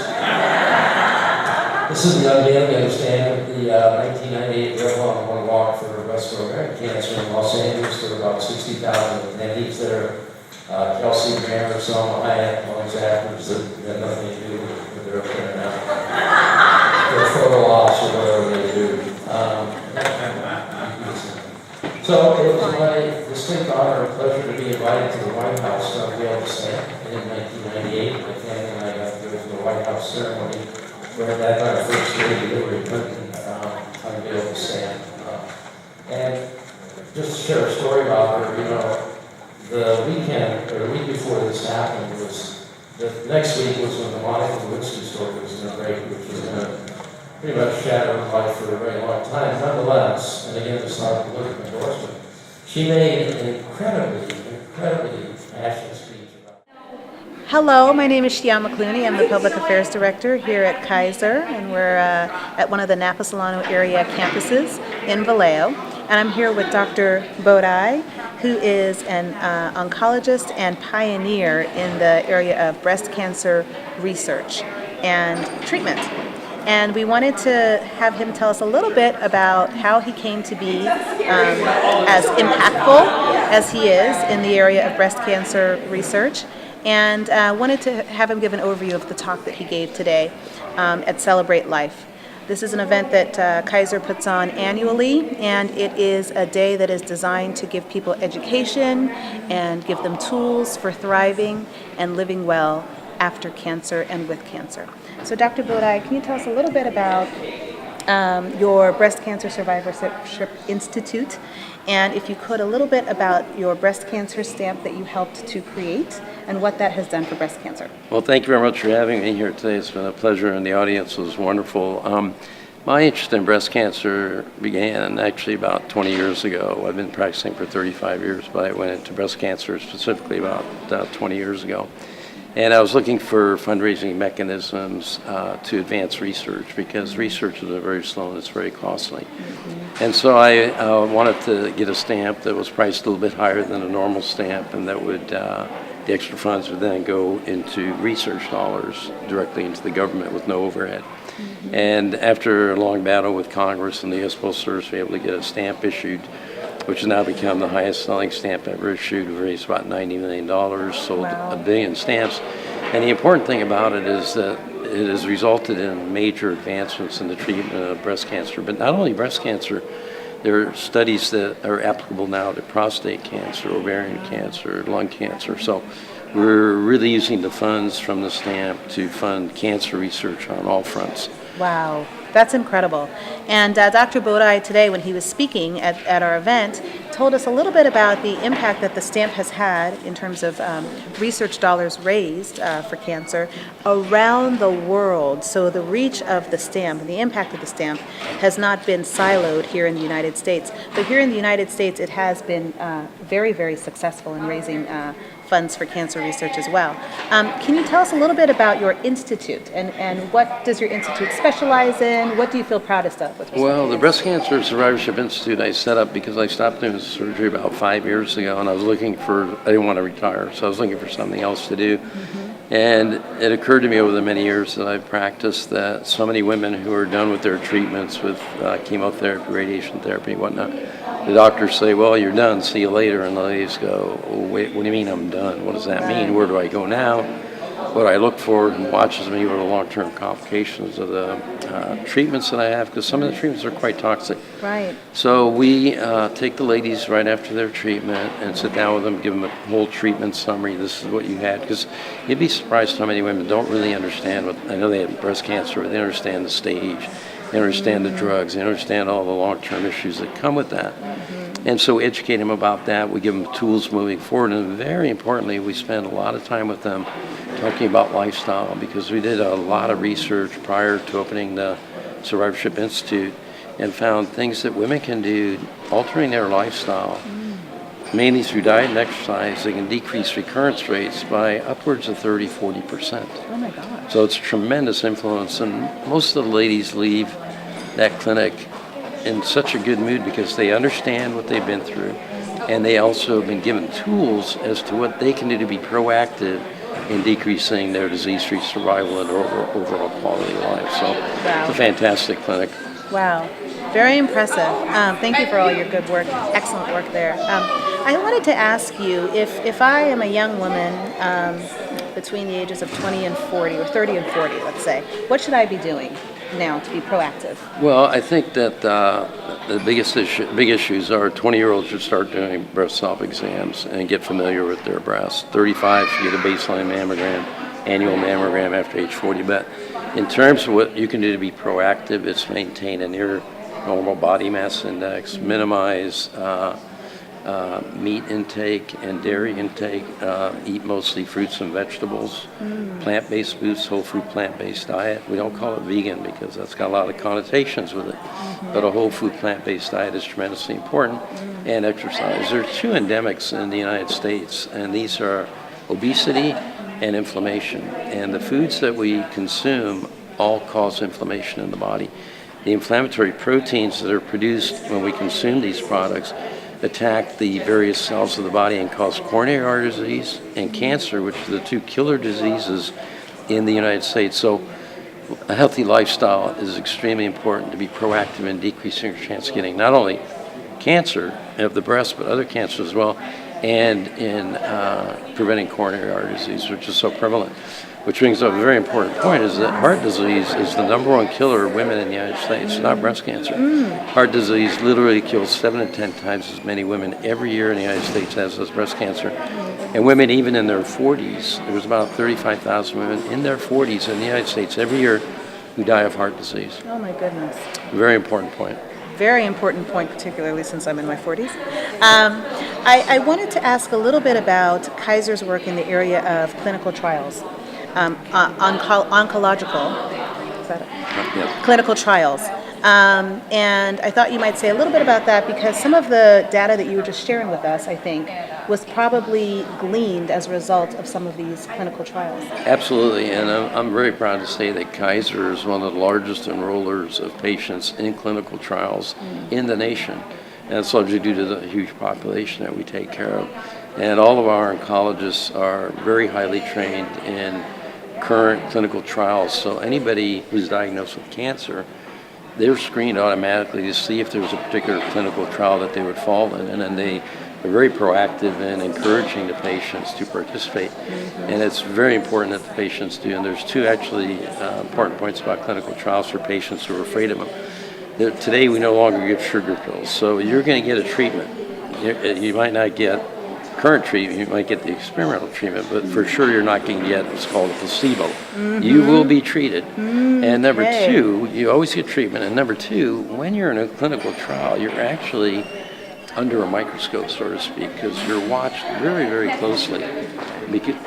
[SPEAKER 4] This is the unveiling, understand, of the 1998 Revlon One Walk for Breast Ovarian Cancer in Los Angeles. There were about 60,000 attendees there. Kelsey Grammer, Selma Hayek, all these actors that had nothing to do with their up there now. Their photo ops or whatever they do. So it was my distinct honor and pleasure to be invited to the White House to unveil the stamp in 1998. My family and I got to go to the White House ceremony where that our first lady, Hillary Clinton, unveiled the stamp. And just to share a story about her, the week before this happened was, the next week was when the Monica Lewinsky story was going to break, which was going to pretty much shatter her life for a very long time. Nonetheless, and again, it's not a political endorsement, she made an incredibly passionate speech about.
[SPEAKER 5] Hello, my name is Shyama Clooney. I'm the Public Affairs Director here at Kaiser, and we're at one of the Napa Solano area campuses in Vallejo. And I'm here with Dr. Bodai, who is an oncologist and pioneer in the area of breast cancer research and treatment. And we wanted to have him tell us a little bit about how he came to be as impactful as he is in the area of breast cancer research, and wanted to have him give an overview of the talk that he gave today at Celebrate Life. This is an event that Kaiser puts on annually, and it is a day that is designed to give people education and give them tools for thriving and living well after cancer and with cancer. So Dr. Bodai, can you tell us a little bit about your Breast Cancer Survivorship Institute, and if you could, a little bit about your breast cancer stamp that you helped to create and what that has done for breast cancer.
[SPEAKER 4] Well, thank you very much for having me here today. It's been a pleasure, and the audience was wonderful. My interest in breast cancer began actually about 20 years ago. I've been practicing for 35 years, but I went into breast cancer specifically about 20 years ago. And I was looking for fundraising mechanisms to advance research, because research is very slow and it's very costly. And so I wanted to get a stamp that was priced a little bit higher than a normal stamp, and that would, the extra funds would then go into research dollars directly into the government with no overhead. And after a long battle with Congress and the U.S. Postal Service, we were able to get a stamp issued, which has now become the highest selling stamp ever issued. We raised about $90 million, sold
[SPEAKER 5] Wow.
[SPEAKER 4] 1 billion stamps. And the important thing about it is that it has resulted in major advancements in the treatment of breast cancer. But not only breast cancer, there are studies that are applicable now to prostate cancer, ovarian cancer, lung cancer. So we're really using the funds from the stamp to fund cancer research on all fronts.
[SPEAKER 5] Wow, that's incredible. And Dr. Bodai today, when he was speaking at our event, told us a little bit about the impact that the stamp has had in terms of research dollars raised for cancer around the world. So the reach of the stamp and the impact of the stamp has not been siloed here in the United States. But here in the United States, it has been very, very successful in raising funds for cancer research as well. Can you tell us a little bit about your institute, and what does your institute specialize in? What do you feel proudest of with respect
[SPEAKER 4] Well,
[SPEAKER 5] to
[SPEAKER 4] the Breast Cancer Survivorship Institute I set up because I stopped doing surgery about 5 years ago, and I was looking for, I didn't want to retire, so I was looking for something else to do. And it occurred to me over the many years that I've practiced that so many women who are done with their treatments with chemotherapy, radiation therapy, whatnot, the doctors say, well, you're done, see you later. And the ladies go, oh, wait, what do you mean I'm done? What does that mean? Where do I go now? What I look for and watches me are the long-term complications of the treatments that I have, because some of the treatments are quite toxic.
[SPEAKER 5] Right.
[SPEAKER 4] So we take the ladies right after their treatment and sit down with them, give them a whole treatment summary. This is what you had, because you'd be surprised how many women don't really understand what, I know they have breast cancer, but they understand the stage, they understand the drugs, they understand all the long-term issues that come with that. And so we educate them about that. We give them tools moving forward, and very importantly, we spend a lot of time with them talking about lifestyle, because we did a lot of research prior to opening the Survivorship Institute and found things that women can do altering their lifestyle, mainly through diet and exercise. They can decrease recurrence rates by upwards of 30-40%.
[SPEAKER 5] Oh my gosh.
[SPEAKER 4] So it's tremendous influence, and most of the ladies leave that clinic in such a good mood because they understand what they've been through, and they also have been given tools as to what they can do to be proactive in decreasing their disease-free survival and overall quality of life. So
[SPEAKER 5] Wow.
[SPEAKER 4] it's a fantastic clinic.
[SPEAKER 5] Wow, very impressive. Thank you for all your good work, excellent work there. I wanted to ask you, if I am a young woman between the ages of 20 and 40, or 30 and 40, let's say, what should I be doing now to be proactive?
[SPEAKER 4] Well, I think that the big issues are 20-year-olds should start doing breast self-exams and get familiar with their breasts. 35 should get a baseline mammogram, annual mammogram after age 40. But in terms of what you can do to be proactive, it's maintain a near normal body mass index, minimize meat intake and dairy intake, eat mostly fruits and vegetables, plant-based foods, whole food plant-based diet. We don't call it vegan because that's got a lot of connotations with it, but a whole food plant-based diet is tremendously important, and exercise. There are two endemics in the United States, and these are obesity and inflammation, and the foods that we consume all cause inflammation in the body. The inflammatory proteins that are produced when we consume these products attack the various cells of the body and cause coronary artery disease and cancer, which are the two killer diseases in the United States. So a healthy lifestyle is extremely important to be proactive in decreasing your chance of getting not only cancer of the breast, but other cancers as well, and in preventing coronary artery disease, which is so prevalent. Which brings up a very important point, is that heart disease is the #1 killer of women in the United States, not breast cancer. Heart disease literally kills 7 to 10 times as many women every year in the United States as does breast cancer. And women even in their 40s, there was about 35,000 women in their 40s in the United States every year who die of heart disease.
[SPEAKER 5] Oh my goodness.
[SPEAKER 4] Very important point.
[SPEAKER 5] Very important point, particularly since I'm in my 40s. I wanted to ask a little bit about Kaiser's work in the area of clinical trials, oncological, is that it?
[SPEAKER 4] Yeah.
[SPEAKER 5] Clinical trials. And I thought you might say a little bit about that because some of the data that you were just sharing with us, I think, was probably gleaned as a result of some of these clinical trials.
[SPEAKER 4] Absolutely, and I'm very proud to say that Kaiser is one of the largest enrollers of patients in clinical trials in the nation. And it's largely due to the huge population that we take care of. And all of our oncologists are very highly trained in current clinical trials. So anybody who's diagnosed with cancer, they're screened automatically to see if there's a particular clinical trial that they would fall in, and then they are very proactive in encouraging the patients to participate. And it's very important that the patients do, and there's two actually important points about clinical trials for patients who are afraid of them. Today we no longer give sugar pills, so you're going to get a treatment. You might not get current treatment, you might get the experimental treatment, but for sure you're not going to get what's called a placebo. You will be treated. And number two, you always get treatment. And number two, when you're in a clinical trial, you're actually under a microscope, so to speak, because you're watched very, very closely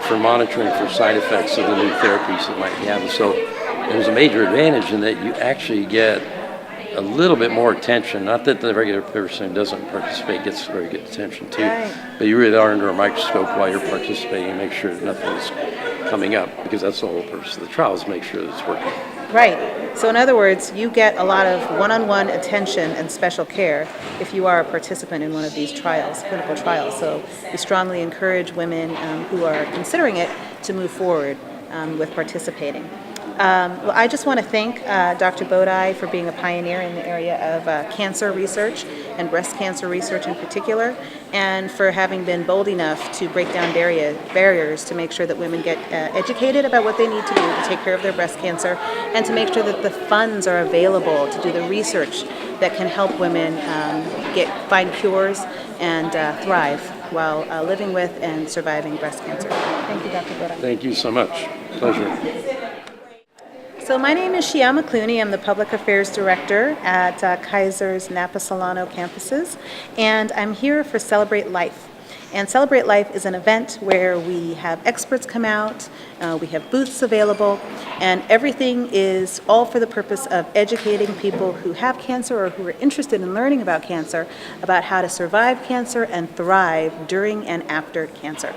[SPEAKER 4] for monitoring for side effects of the new therapies that might be having. So there's a major advantage in that you actually get a little bit more attention. Not that the regular person who doesn't participate gets very good attention too, but you really are under a microscope while you're participating and make sure that nothing's coming up, because that's the whole purpose of the trial, is make sure that it's working.
[SPEAKER 5] Right. So in other words, you get a lot of one-on-one attention and special care if you are a participant in one of these trials, clinical trials. So we strongly encourage women who are considering it to move forward with participating. Well, I just want to thank Dr. Bodai for being a pioneer in the area of cancer research and breast cancer research in particular, and for having been bold enough to break down barriers to make sure that women get educated about what they need to do to take care of their breast cancer, and to make sure that the funds are available to do the research that can help women find cures and thrive while living with and surviving breast cancer. Thank you, Dr. Bodai.
[SPEAKER 4] Thank you so much. Pleasure.
[SPEAKER 5] So my name is Shyama Clooney. I'm the Public Affairs Director at Kaiser's Napa Solano campuses, and I'm here for Celebrate Life. And Celebrate Life is an event where we have experts come out, we have booths available, and everything is all for the purpose of educating people who have cancer or who are interested in learning about cancer, about how to survive cancer and thrive during and after cancer.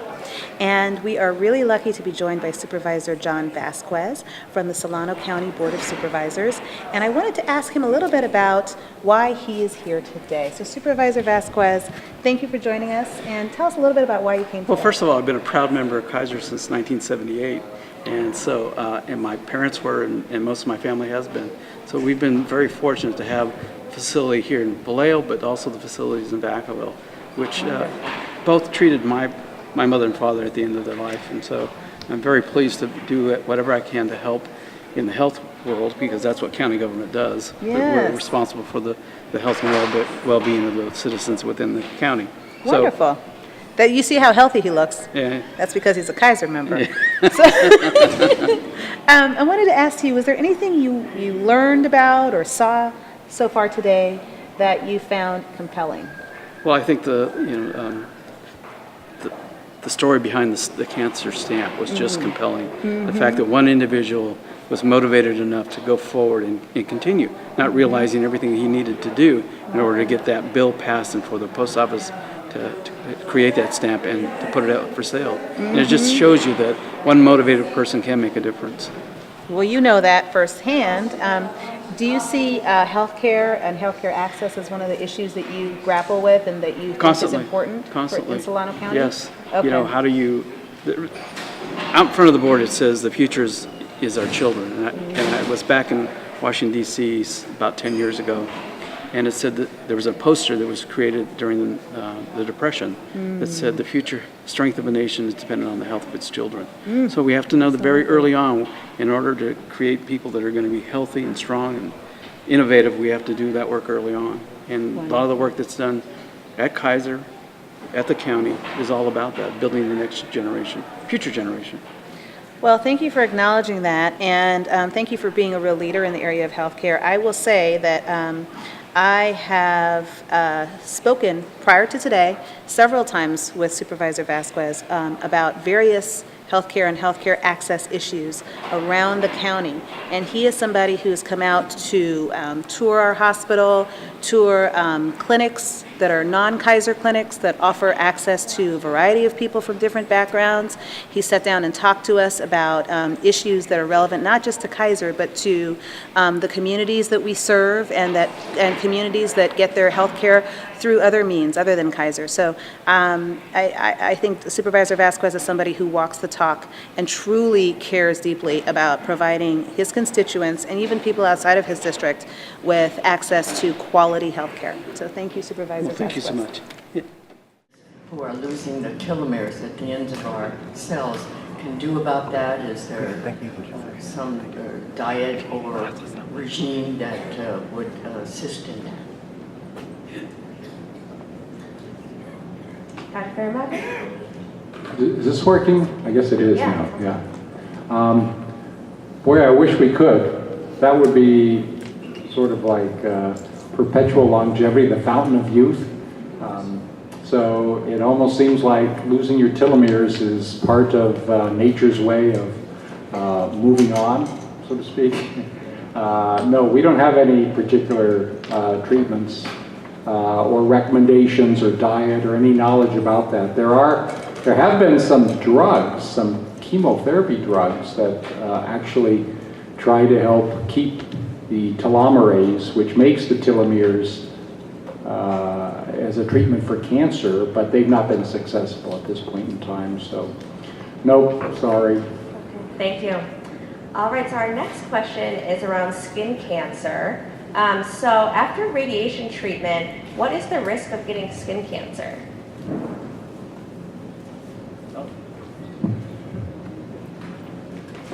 [SPEAKER 5] And we are really lucky to be joined by Supervisor John Vasquez from the Solano County Board of Supervisors. And I wanted to ask him a little bit about why he is here today. So Supervisor Vasquez, thank you for joining us, and tell us a little bit about why you came today.
[SPEAKER 6] Well, first of all, I've been a proud member of Kaiser since 1978. And so, and my parents were, and most of my family has been. So we've been very fortunate to have a facility here in Vallejo, but also the facilities in Vacaville, which both treated my mother and father at the end of their life. And so I'm very pleased to do whatever I can to help in the health world, because that's what county government does.
[SPEAKER 5] Yes.
[SPEAKER 6] We're responsible for the health and well-being of the citizens within the county.
[SPEAKER 5] Wonderful. That you see how healthy he looks.
[SPEAKER 6] Yeah.
[SPEAKER 5] That's because he's a Kaiser member.
[SPEAKER 6] Yeah.
[SPEAKER 5] So, I wanted to ask you, was there anything you learned about or saw so far today that you found compelling?
[SPEAKER 6] Well, I think the story behind the cancer stamp was just compelling. The fact that one individual was motivated enough to go forward and continue, not realizing everything he needed to do in order to get that bill passed and for the post office to create that stamp and to put it out for sale. And it just shows you that one motivated person can make a difference.
[SPEAKER 5] Well, you know that firsthand. Do you see healthcare and healthcare access as one of the issues that you grapple with and that you think is important in Solano County?
[SPEAKER 6] Yes.
[SPEAKER 5] Okay.
[SPEAKER 6] You know, how do you, out in front of the board it says the future is our children. And I was back in Washington, D.C. about 10 years ago, and it said that there was a poster that was created during the Depression that said the future strength of a nation is dependent on the health of its children. So we have to know that very early on, in order to create people that are going to be healthy and strong and innovative, we have to do that work early on. And a lot of the work that's done at Kaiser, at the county, is all about that, building the next generation, future generation.
[SPEAKER 5] Well, thank you for acknowledging that, and thank you for being a real leader in the area of healthcare. I will say that I have spoken prior to today several times with Supervisor Vasquez about various healthcare and healthcare access issues around the county. And he is somebody who's come out to tour our hospital, tour clinics that are non-Kaiser clinics that offer access to a variety of people from different backgrounds. He sat down and talked to us about issues that are relevant not just to Kaiser, but to the communities that we serve and communities that get their health care through other means other than Kaiser. So I think Supervisor Vasquez is somebody who walks the talk and truly cares deeply about providing his constituents and even people outside of his district with access to quality health care. So thank you, Supervisor
[SPEAKER 6] Well, thank you so
[SPEAKER 5] Vasquez.
[SPEAKER 6] much.
[SPEAKER 7] Who are losing the telomeres at the ends of our cells can do about that? Is there some diet or regime that would assist in that?
[SPEAKER 8] Dr. Fairmont?
[SPEAKER 9] Is this working? I guess it is
[SPEAKER 8] Yeah.
[SPEAKER 9] now, yeah. Boy, I wish we could. That would be sort of like perpetual longevity, the fountain of youth. So it almost seems like losing your telomeres is part of nature's way of moving on, so to speak. No, we don't have any particular treatments or recommendations or diet or any knowledge about that. There have been some drugs, some chemotherapy drugs that actually try to help keep the telomerase, which makes the telomeres as a treatment for cancer, but they've not been successful at this point in time. So, nope, sorry.
[SPEAKER 8] Okay, thank you. All right, so our next question is around skin cancer. So after radiation treatment, what is the risk of getting skin cancer?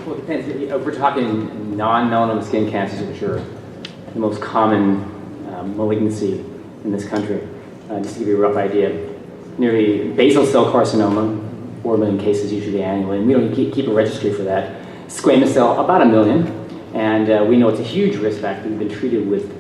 [SPEAKER 10] Well, it depends. If we're talking non-melanoma skin cancers, which are the most common malignancy in this country. Just to give you a rough idea, nearly basal cell carcinoma, 4 million cases usually annually, and we don't keep a registry for that. Squamous cell, about 1 million, and we know it's a huge risk factor. We've been treated with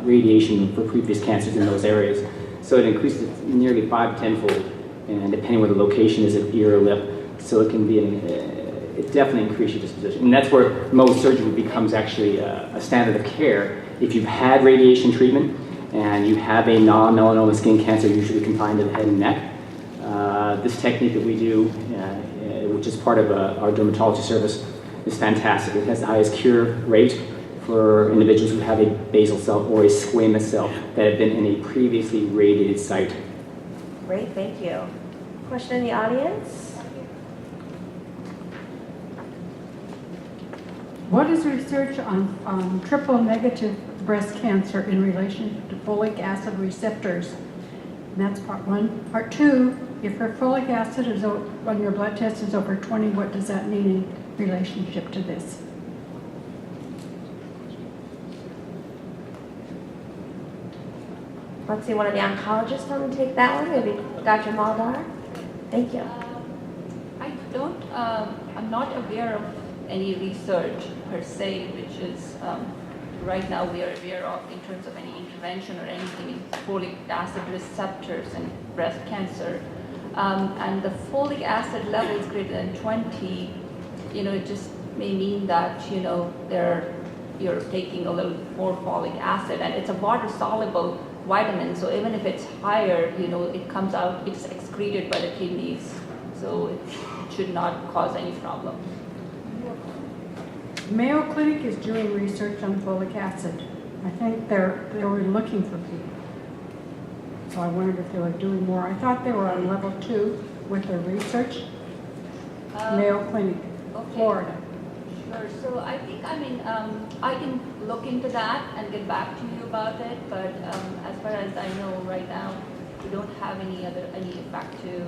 [SPEAKER 10] radiation for previous cancers in those areas, so it increases nearly 5 to 10-fold, and depending where the location is of ear or lip, so it can be it definitely increases your disposition. And that's where Mohs surgery becomes actually a standard of care. If you've had radiation treatment and you have a non-melanoma skin cancer, usually confined to the head and neck, this technique that we do, which is part of our dermatology service, is fantastic. It has the highest cure rate for individuals who have a basal cell or a squamous cell that have been in a previously radiated site.
[SPEAKER 8] Great, thank you. Question in the audience?
[SPEAKER 11] What is research on triple-negative breast cancer in relation to folic acid receptors? And that's part one. Part two, if your folic acid is on your blood test is over 20, what does that mean in relationship to this?
[SPEAKER 8] Let's see, one of the oncologists want to take that one, maybe Dr. Maldar? Thank you.
[SPEAKER 12] I'm not aware of any research per se, which is right now we are aware of in terms of any intervention or anything in folic acid receptors in breast cancer. And the folic acid levels greater than 20, it just may mean that, you're taking a little more folic acid, and it's a water-soluble vitamin, so even if it's higher, it comes out, it's excreted by the kidneys, so it should not cause any problem.
[SPEAKER 11] Mayo Clinic is doing research on folic acid. I think they were looking for people. So I wondered if they were doing more. I thought they were on level 2 with their research. Mayo Clinic,
[SPEAKER 12] Okay.
[SPEAKER 11] Florida.
[SPEAKER 12] Sure. So I think, I can look into that and get back to you about it. But as far as I know right now, we don't have any effective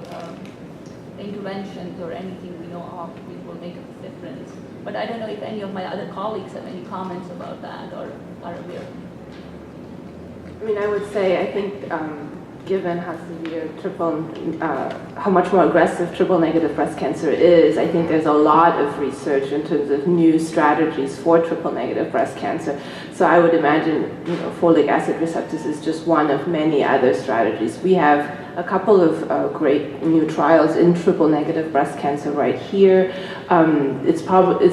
[SPEAKER 12] interventions or anything we know of which will make a difference. But I don't know if any of my other colleagues have any comments about that or are aware.
[SPEAKER 13] I would say I think given how severe how much more aggressive triple-negative breast cancer is, I think there's a lot of research in terms of new strategies for triple-negative breast cancer. So I would imagine, folic acid receptors is just one of many other strategies. We have a couple of great new trials in triple-negative breast cancer right here. It's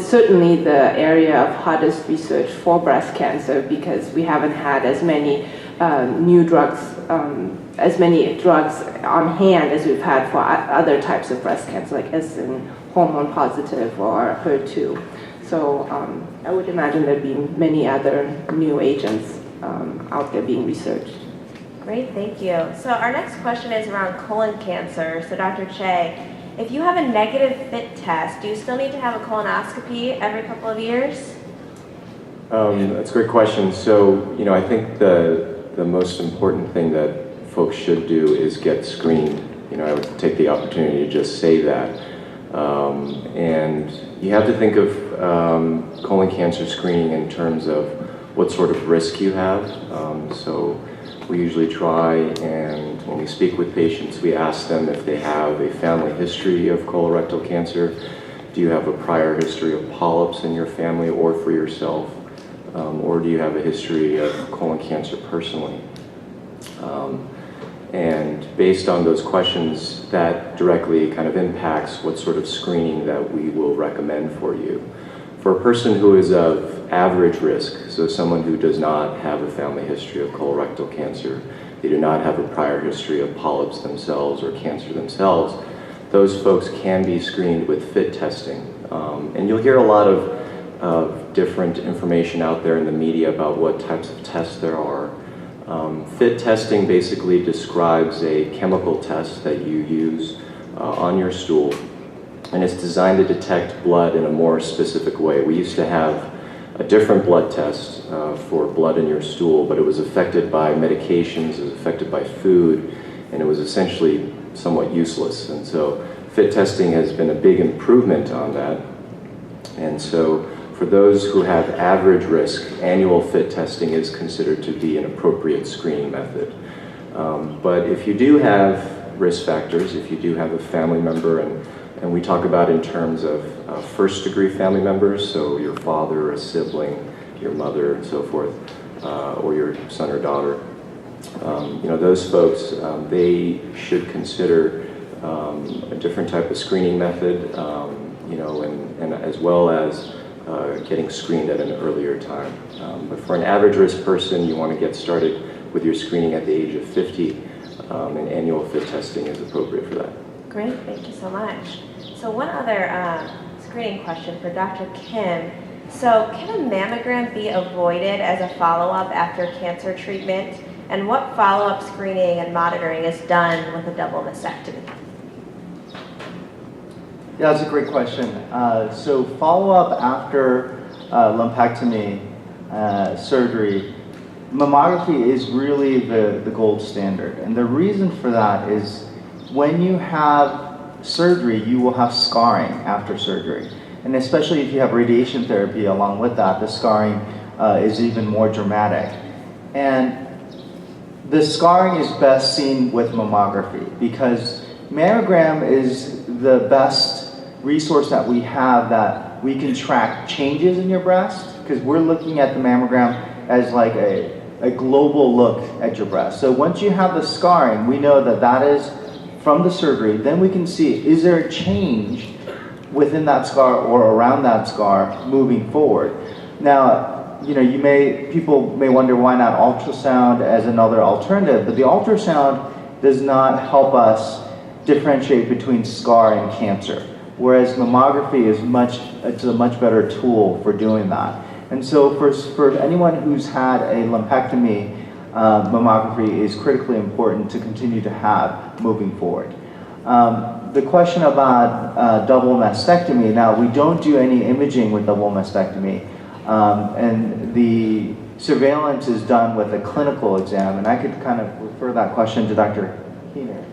[SPEAKER 13] certainly the area of hottest research for breast cancer because we haven't had as many new drugs, as many drugs on hand as we've had for other types of breast cancer, like as in hormone positive or HER2. So I would imagine there'd be many other new agents out there being researched.
[SPEAKER 8] Great, thank you. So our next question is around colon cancer. So Dr. Che, if you have a negative FIT test, do you still need to have a colonoscopy every couple of years?
[SPEAKER 14] That's a great question. So, I think the most important thing that folks should do is get screened. I would take the opportunity to just say that. And you have to think of colon cancer screening in terms of what sort of risk you have. So we usually try, and when we speak with patients, we ask them if they have a family history of colorectal cancer. Do you have a prior history of polyps in your family or for yourself? Or do you have a history of colon cancer personally? And based on those questions, that directly kind of impacts what sort of screening that we will recommend for you. For a person who is of average risk, so someone who does not have a family history of colorectal cancer, they do not have a prior history of polyps themselves or cancer themselves, those folks can be screened with FIT testing. And you'll hear a lot of different information out there in the media about what types of tests there are. FIT testing basically describes a chemical test that you use on your stool, and it's designed to detect blood in a more specific way. We used to have a different blood test for blood in your stool, but it was affected by medications, it was affected by food, and it was essentially somewhat useless. And so FIT testing has been a big improvement on that. And so for those who have average risk, annual FIT testing is considered to be an appropriate screening method. But if you do have risk factors, if you do have a family member, and we talk about in terms of first-degree family members, so your father, a sibling, your mother, and so forth, or your son or daughter, those folks, they should consider a different type of screening method, and as well as getting screened at an earlier time. But for an average risk person, you want to get started with your screening at the age of 50, and annual FIT testing is appropriate for that.
[SPEAKER 8] Great, thank you so much. So one other screening question for Dr. Kim. So can a mammogram be avoided as a follow-up after cancer treatment? And what follow-up screening and monitoring is done with a double mastectomy?
[SPEAKER 15] Yeah, that's a great question. So follow-up after lumpectomy surgery, mammography is really the gold standard. And the reason for that is when you have surgery, you will have scarring after surgery. And especially if you have radiation therapy along with that, the scarring is even more dramatic. And the scarring is best seen with mammography because mammogram is the best resource that we have that we can track changes in your breast, because we're looking at the mammogram as like a global look at your breast. So once you have the scarring, we know that that is from the surgery. Then we can see, is there a change within that scar or around that scar moving forward? Now, people may wonder why not ultrasound as another alternative, but the ultrasound does not help us differentiate between scar and cancer, whereas mammography is it's a much better tool for doing that. And so for anyone who's had a lumpectomy, mammography is critically important to continue to have moving forward. The question about double mastectomy, now we don't do any imaging with double mastectomy, and the surveillance is done with a clinical exam, and I could kind of refer that question to Dr. Keener.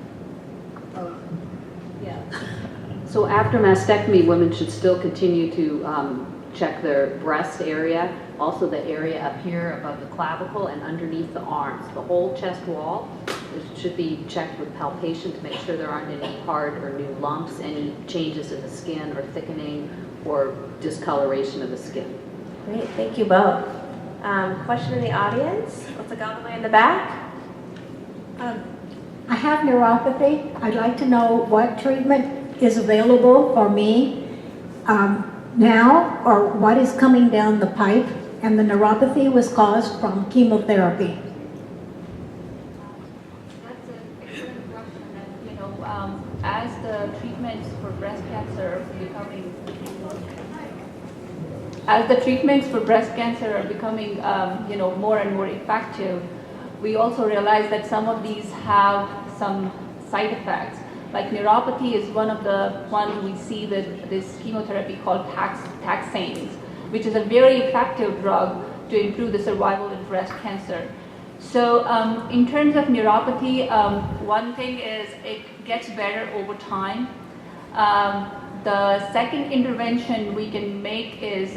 [SPEAKER 16] So after mastectomy, women should still continue to check their breast area, also the area up here above the clavicle and underneath the arms. The whole chest wall it should be checked with palpation to make sure there aren't any hard or new lumps, any changes in the skin or thickening or discoloration of the skin.
[SPEAKER 8] Great, thank you both. Question in the audience? Let's go all the way in the back.
[SPEAKER 11] I have neuropathy. I'd like to know what treatment is available for me now, or what is coming down the pipe. And the neuropathy was caused from chemotherapy.
[SPEAKER 12] That's an excellent question. And, you know, as the treatments for breast cancer are becoming you know, more and more effective, we also realize that some of these have some side effects. Like neuropathy is one of the ones we see that this chemotherapy called taxanes, which is a very effective drug to improve the survival in breast cancer. So in terms of neuropathy, one thing is it gets better over time. The second intervention we can make is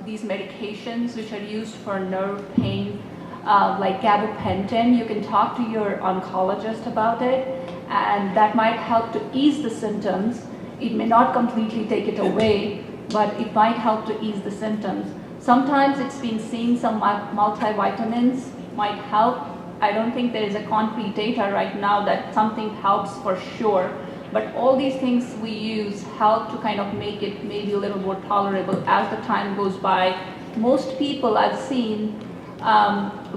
[SPEAKER 12] these medications which are used for nerve pain, like gabapentin. You can talk to your oncologist about it, and that might help to ease the symptoms. It may not completely take it away, but it might help to ease the symptoms. Sometimes it's been seen some multivitamins might help. I don't think there is a concrete data right now that something helps for sure, but all these things we use help to kind of make it maybe a little more tolerable as the time goes by. Most people I've seen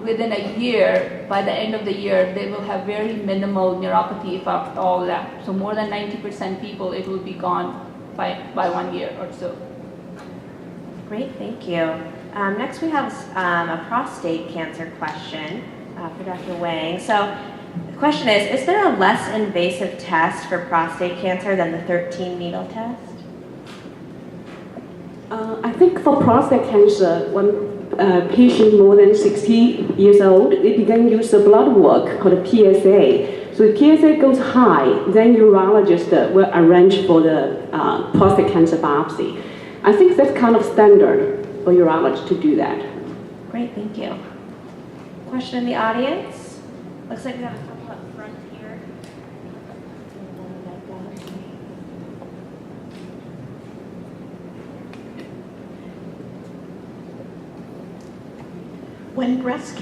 [SPEAKER 12] within a year, by the end of the year, they will have very minimal neuropathy if at all left. So more than 90% people, it will be gone by 1 year or so.
[SPEAKER 8] Great, thank you. Next we have a prostate cancer question for Dr. Wang. So the question is there a less invasive test for prostate cancer than the 13 needle test?
[SPEAKER 17] I think for prostate cancer, when a patient more than 60 years old, they begin use the blood work called PSA. So if PSA goes high, then urologist will arrange for the prostate cancer biopsy. I think that's kind of standard for urologists to do that.
[SPEAKER 8] Great, thank you. Question in the audience? Looks like we have a couple up front here.
[SPEAKER 18] When breast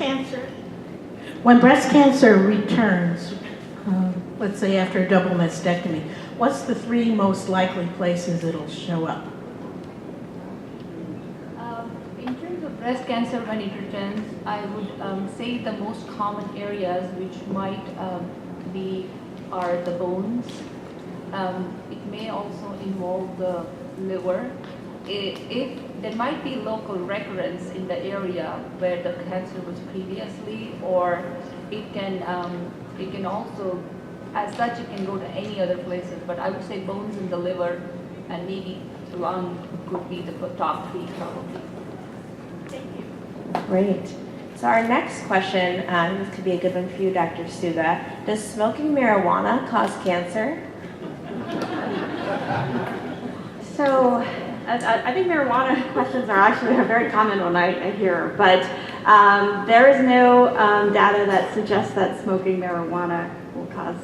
[SPEAKER 18] cancer returns, let's say after a double mastectomy, what's the 3 most likely places it'll show up?
[SPEAKER 12] In terms of breast cancer when it returns, I would say the most common areas which might are the bones. It may also involve the liver. If there might be local recurrence in the area where the cancer was previously, or it can also, as such, it can go to any other places. But I would say bones in the liver and maybe lung could be the top 3 probably. Thank you.
[SPEAKER 8] Great. So our next question, this could be a good one for you, Dr. Suga. Does smoking marijuana cause cancer?
[SPEAKER 19] So I think marijuana questions are actually a very common one I hear, but there is no data that suggests that smoking marijuana will cause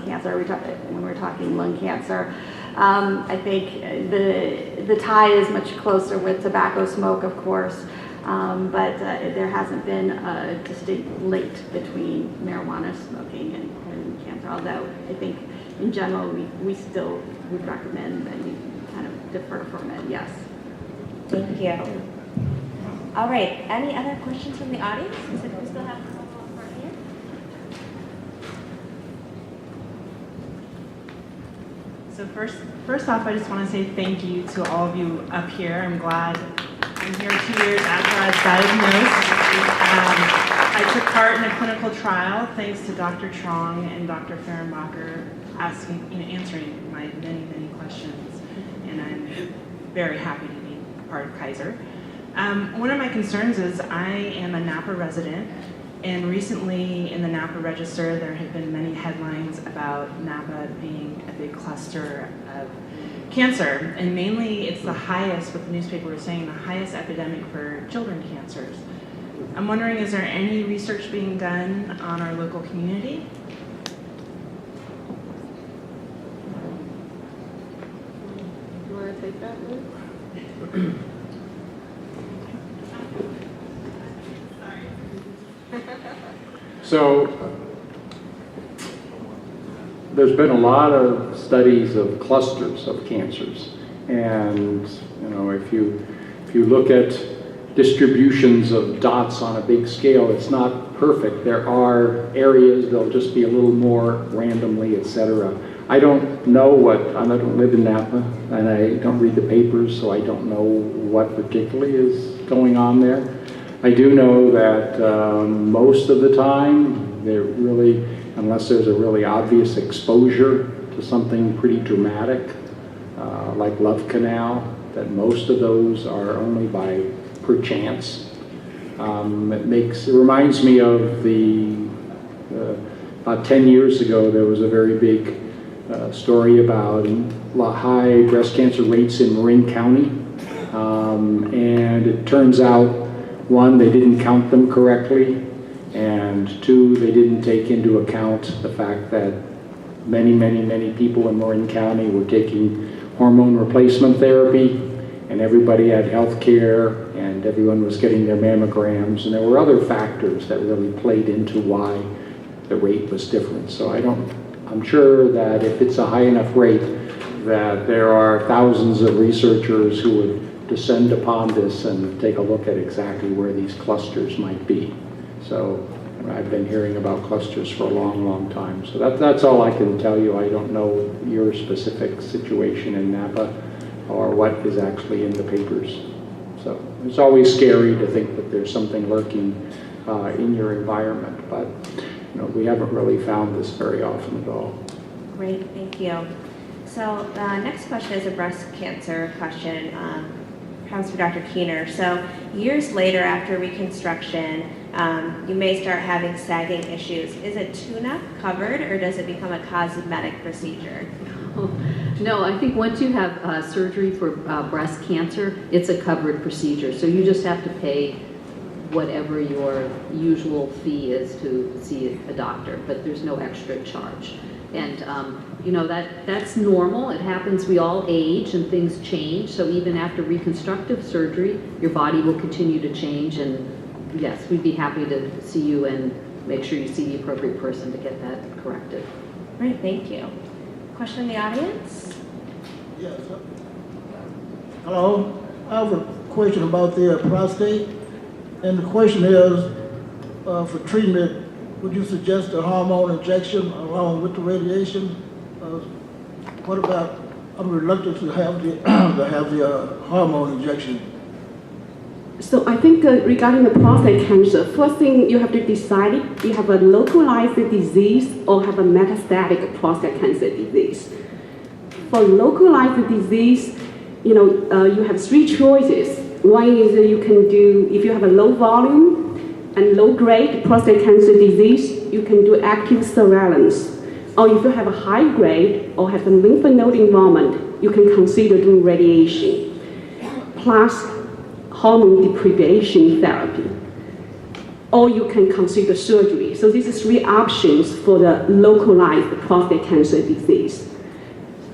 [SPEAKER 19] cancer. When we're talking lung cancer, I think the tie is much closer with tobacco smoke, of course, but there hasn't been a distinct link between marijuana smoking and cancer. Although I think in general we still would recommend that you kind of defer from it. Yes.
[SPEAKER 8] Thank you. All right. Any other questions from the audience? Looks like we still have a couple up front here.
[SPEAKER 20] So first off, I just want to say thank you to all of you up here. I'm glad I'm here 2 years after I was diagnosed. I took part in a clinical trial thanks to Dr. Trong and Dr. Fehrenbacher answering my many, many questions, and I'm very happy to be part of Kaiser. One of my concerns is I am a Napa resident, and recently in the Napa Register there have been many headlines about Napa being a big cluster of cancer, and mainly it's the highest, what the newspaper was saying, the highest epidemic for children cancers. I'm wondering, is there any research being done on our local community?
[SPEAKER 12] You want to take that, Liz?
[SPEAKER 9] So there's been a lot of studies of clusters of cancers, and if you look at distributions of dots on a big scale, it's not perfect. There are areas they'll just be a little more randomly, etc. I don't know I don't live in Napa, and I don't read the papers, so I don't know what particularly is going on there. I do know that most of the time, they're really, unless there's a really obvious exposure to something pretty dramatic, like love canal, that most of those are only by perchance. It reminds me of about 10 years ago, there was a very big story about high breast cancer rates in Marin County. And it turns out, one, they didn't count them correctly, and two, they didn't take into account the fact that many, many, many people in Marin County were taking hormone replacement therapy, and everybody had health care, and everyone was getting their mammograms, and there were other factors that really played into why the rate was different. So I'm sure that if it's a high enough rate, that there are thousands of researchers who would descend upon this and take a look at exactly where these clusters might be. So I've been hearing about clusters for a long, long time. So that's all I can tell you. I don't know your specific situation in Napa or what is actually in the papers. So it's always scary to think that there's something lurking in your environment, but we haven't really found this very often at all.
[SPEAKER 8] Great, thank you. So next question is a breast cancer question, perhaps for Dr. Keener. So years later after reconstruction, you may start having sagging issues. Is a tune-up covered, or does it become a cosmetic procedure?
[SPEAKER 16] No, I think once you have surgery for breast cancer, it's a covered procedure. So you just have to pay whatever your usual fee is to see a doctor, but there's no extra charge. And that's normal. It happens. We all age and things change. So even after reconstructive surgery, your body will continue to change. And yes, we'd be happy to see you and make sure you see the appropriate person to get that corrected.
[SPEAKER 8] Great, thank you. Question in the audience?
[SPEAKER 21] Yes. Hello. I have a question about the prostate. And the question is, for treatment, would you suggest a hormone injection along with the radiation? What about, I'm reluctant to have the hormone injection.
[SPEAKER 17] So I think regarding the prostate cancer, first thing you have to decide if you have a localized disease or have a metastatic prostate cancer disease. For localized disease, you have three choices. One is you can do, if you have a low volume and low grade prostate cancer disease, you can do active surveillance. Or if you have a high grade or have a lymph node involvement, you can consider doing radiation, plus hormone deprivation therapy. Or you can consider surgery. So these are three options for the localized prostate cancer disease.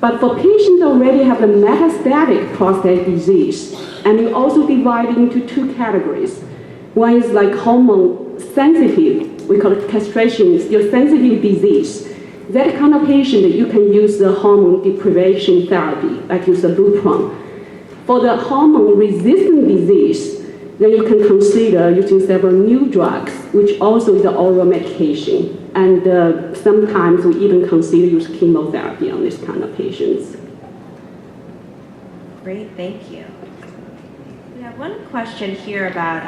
[SPEAKER 17] But for patients that already have a metastatic prostate disease, and you also divide into two categories. One is like hormone sensitive, we call it castration, still sensitive disease. That kind of patient, you can use the hormone deprivation therapy, like use the Lupron. For the hormone resistant disease, then you can consider using several new drugs, which also is the oral medication. And sometimes we even consider use chemotherapy on this kind of patients.
[SPEAKER 8] Great, thank you. We have one question here about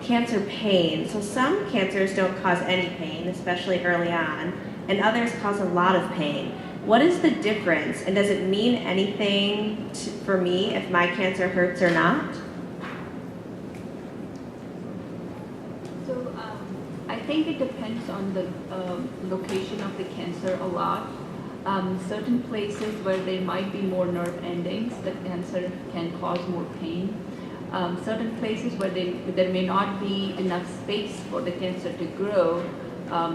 [SPEAKER 8] cancer pain. So some cancers don't cause any pain, especially early on, and others cause a lot of pain. What is the difference, and does it mean anything for me if my cancer hurts or not?
[SPEAKER 12] So I think it depends on the location of the cancer a lot. Certain places where there might be more nerve endings, the cancer can cause more pain. certain places where there may not be enough space for the cancer to grow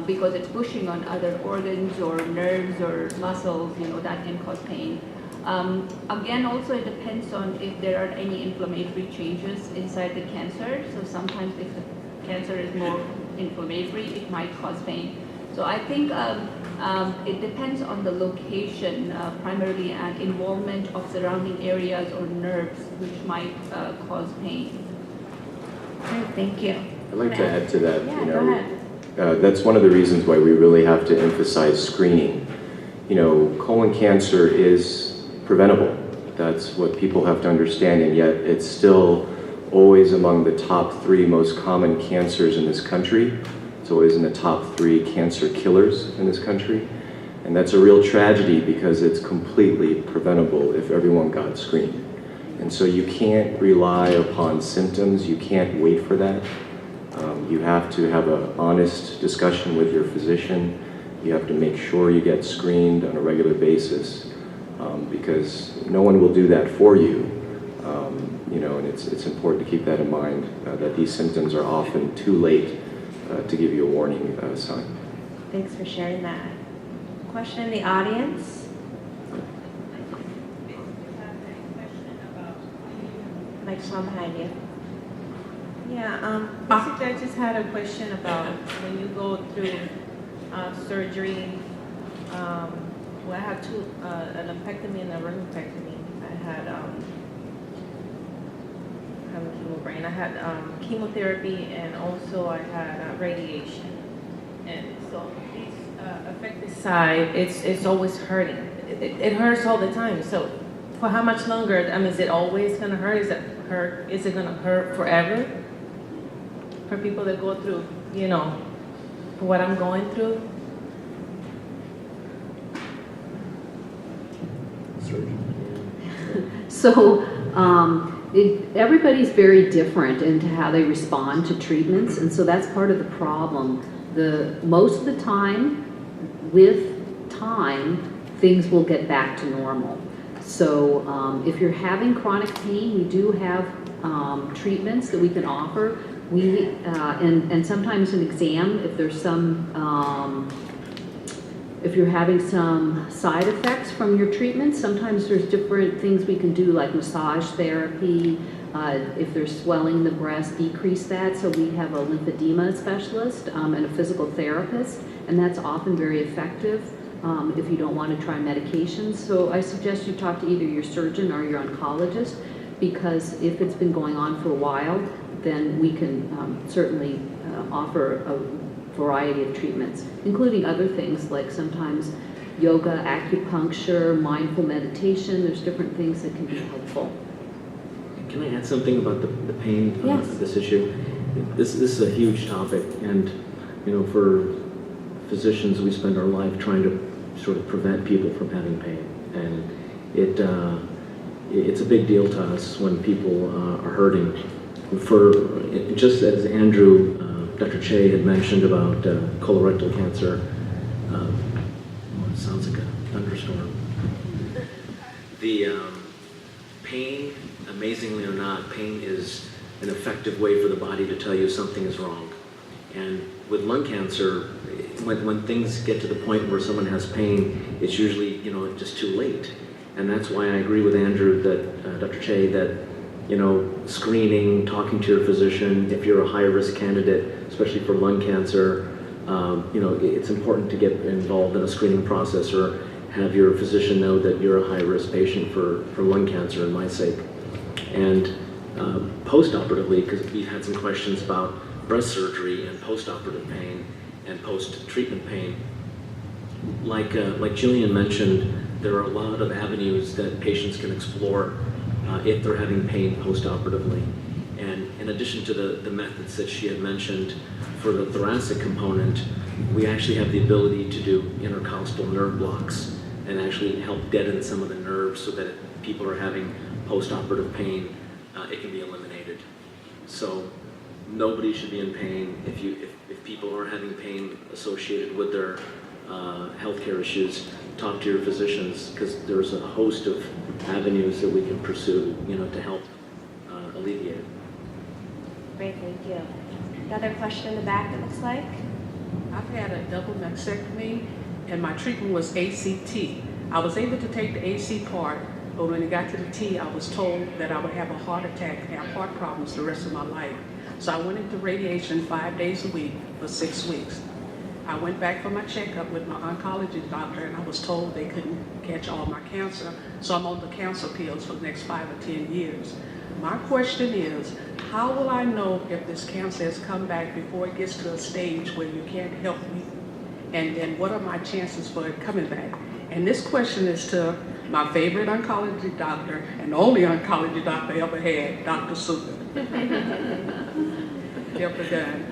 [SPEAKER 12] because it's pushing on other organs or nerves or muscles, that can cause pain. Again, also it depends on if there are any inflammatory changes inside the cancer. So sometimes if the cancer is more inflammatory, it might cause pain. So I think it depends on the location primarily and involvement of surrounding areas or nerves which might cause pain.
[SPEAKER 8] Great, thank you.
[SPEAKER 14] I'd like to add to that.
[SPEAKER 8] Yeah, go ahead.
[SPEAKER 14] That's one of the reasons why we really have to emphasize screening. Colon cancer is preventable. That's what people have to understand, and yet it's still always among the top 3 most common cancers in this country. It's always in the top 3 cancer killers in this country. And that's a real tragedy because it's completely preventable if everyone got screened. And so you can't rely upon symptoms, you can't wait for that. You have to have an honest discussion with your physician. You have to make sure you get screened on a regular basis because no one will do that for you. And it's important to keep that in mind, that these symptoms are often too late to give you a warning sign.
[SPEAKER 8] Thanks for sharing that. Question in the audience? Microphone behind you.
[SPEAKER 2] Yeah, basically I just had a question about when you go through surgery. Well, I had two, a lumpectomy and a rheumatectomy. I had brain. I had chemotherapy and also I had radiation. And so this affected side, it's always hurting. It hurts all the time. So for how much longer? Is it always gonna hurt? Is it gonna hurt forever? For people that go through, what I'm going through?
[SPEAKER 16] So everybody's very different into how they respond to treatments, and so that's part of the problem. Most of the time, with time, things will get back to normal. So if you're having chronic pain, we do have treatments that we can offer. And sometimes an exam, if there's if you're having some side effects from your treatment, sometimes there's different things we can do, like massage therapy. If there's swelling in the breast, decrease that. So we have a lymphedema specialist and a physical therapist, and that's often very effective if you don't want to try medications. So I suggest you talk to either your surgeon or your oncologist, because if it's been going on for a while, then we can certainly offer a variety of treatments, including other things like sometimes yoga, acupuncture, mindful meditation. There's different things that can be helpful.
[SPEAKER 22] Can I add something about the pain
[SPEAKER 16] Yes.
[SPEAKER 22] this issue? This is a huge topic, and for physicians, we spend our life trying to sort of prevent people from having pain, and it's a big deal to us when people are hurting. Just as Andrew, Dr. Che had mentioned about colorectal cancer, it sounds like a thunderstorm. The pain, amazingly or not, pain is an effective way for the body to tell you something is wrong. And with lung cancer, when things get to the point where someone has pain, it's usually just too late. And that's why I agree with Andrew that Dr. Che that screening, talking to your physician, if you're a high-risk candidate, especially for lung cancer, it's important to get involved in a screening process or have your physician know that you're a high-risk patient for lung cancer, in my sake. And post-operatively, because we've had some questions about breast surgery and post-operative pain and post-treatment pain, like Jillian mentioned, there are a lot of avenues that patients can explore if they're having pain post-operatively. And in addition to the methods that she had mentioned for the thoracic component, we actually have the ability to do intercostal nerve blocks and actually help deaden some of the nerves so that if people are having post-operative pain, it can be eliminated. So nobody should be in pain. If people are having pain associated with their healthcare issues, talk to your physicians, because there's a host of avenues that we can pursue, to help alleviate it.
[SPEAKER 8] Another question in the back, it looks like.
[SPEAKER 1] I've had a double mastectomy, and my treatment was ACT. I was able to take the AC part, but when it got to the T, I was told that I would have a heart attack and have heart problems the rest of my life. So I went into radiation 5 days a week for 6 weeks. I went back for my checkup with my oncology doctor, and I was told they couldn't catch all my cancer, so I'm on the cancer pills for the next 5 or 10 years. My question is, how will I know if this cancer has come back before it gets to a stage where you can't help me? And then what are my chances for it coming back? And this question is to my favorite oncology doctor, and the only oncology doctor I ever had, Dr. Suga. Ever done.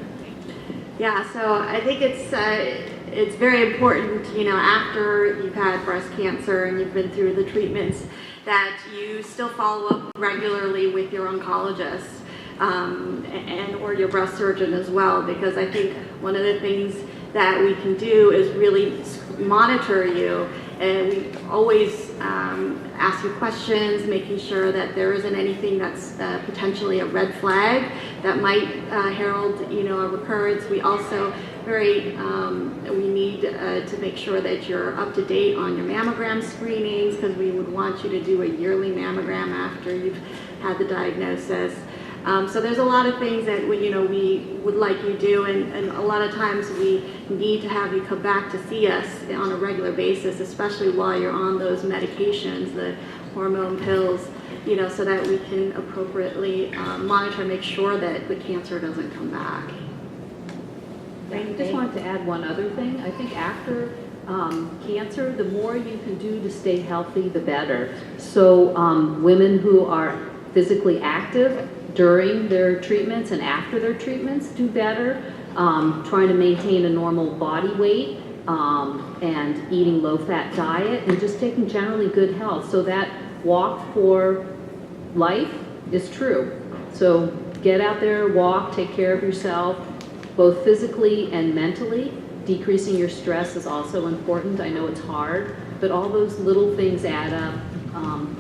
[SPEAKER 19] Yeah, so I think it's very important, you know, after you've had breast cancer and you've been through the treatments, that you still follow up regularly with your oncologist and or your breast surgeon as well, because I think one of the things that we can do is really monitor you, and we always ask you questions, making sure that there isn't anything that's potentially a red flag that might herald, you know, a recurrence. We also we need to make sure that you're up to date on your mammogram screenings, because we would want you to do a yearly mammogram after you've had the diagnosis. So there's a lot of things that we would like you to do, and a lot of times we need to have you come back to see us on a regular basis, especially while you're on those medications, the hormone pills, you know, so that we can appropriately monitor, make sure that the cancer doesn't come back.
[SPEAKER 16] I just wanted to add one other thing. I think after cancer, the more you can do to stay healthy, the better. So women who are physically active during their treatments and after their treatments do better. Trying to maintain a normal body weight and eating low-fat diet and just taking generally good health. So that walk for life is true. So get out there, walk, take care of yourself, both physically and mentally. Decreasing your stress is also important. I know it's hard, but all those little things add up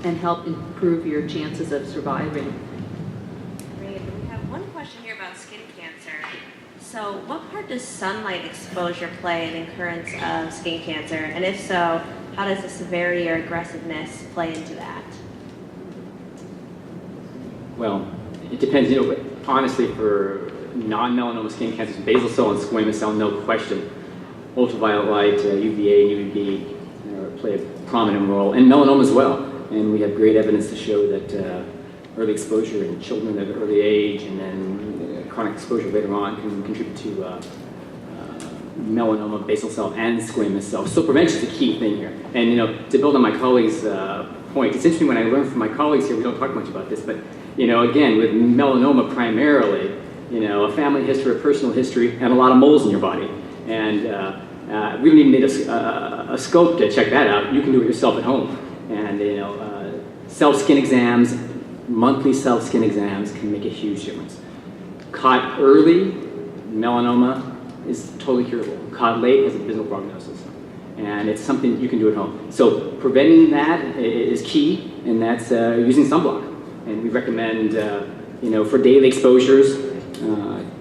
[SPEAKER 16] and help improve your chances of surviving.
[SPEAKER 8] Great. We have one question here about skin cancer. So what part does sunlight exposure play in the occurrence of skin cancer? And if so, how does the severity or aggressiveness play into that?
[SPEAKER 10] Well, it depends, you know, but honestly, for non-melanoma skin cancers, basal cell and squamous cell, no question. Ultraviolet light, UVA and UVB play a prominent role, and melanoma as well. And we have great evidence to show that early exposure in children at an early age and then chronic exposure later on can contribute to melanoma, basal cell, and squamous cell. So prevention is the key thing here. And you know, to build on my colleague's point, it's interesting when I learn from my colleagues here, we don't talk much about this, but you know, again, with melanoma primarily, you know, a family history, a personal history, and a lot of moles in your body. And we don't even need a scope to check that out. You can do it yourself at home. And you know, self-skin exams, monthly self-skin exams can make a huge difference. Caught early, melanoma is totally curable. Caught late has a dismal prognosis. And it's something you can do at home. So preventing that is key, and that's using sunblock. And we recommend, you know, for daily exposures,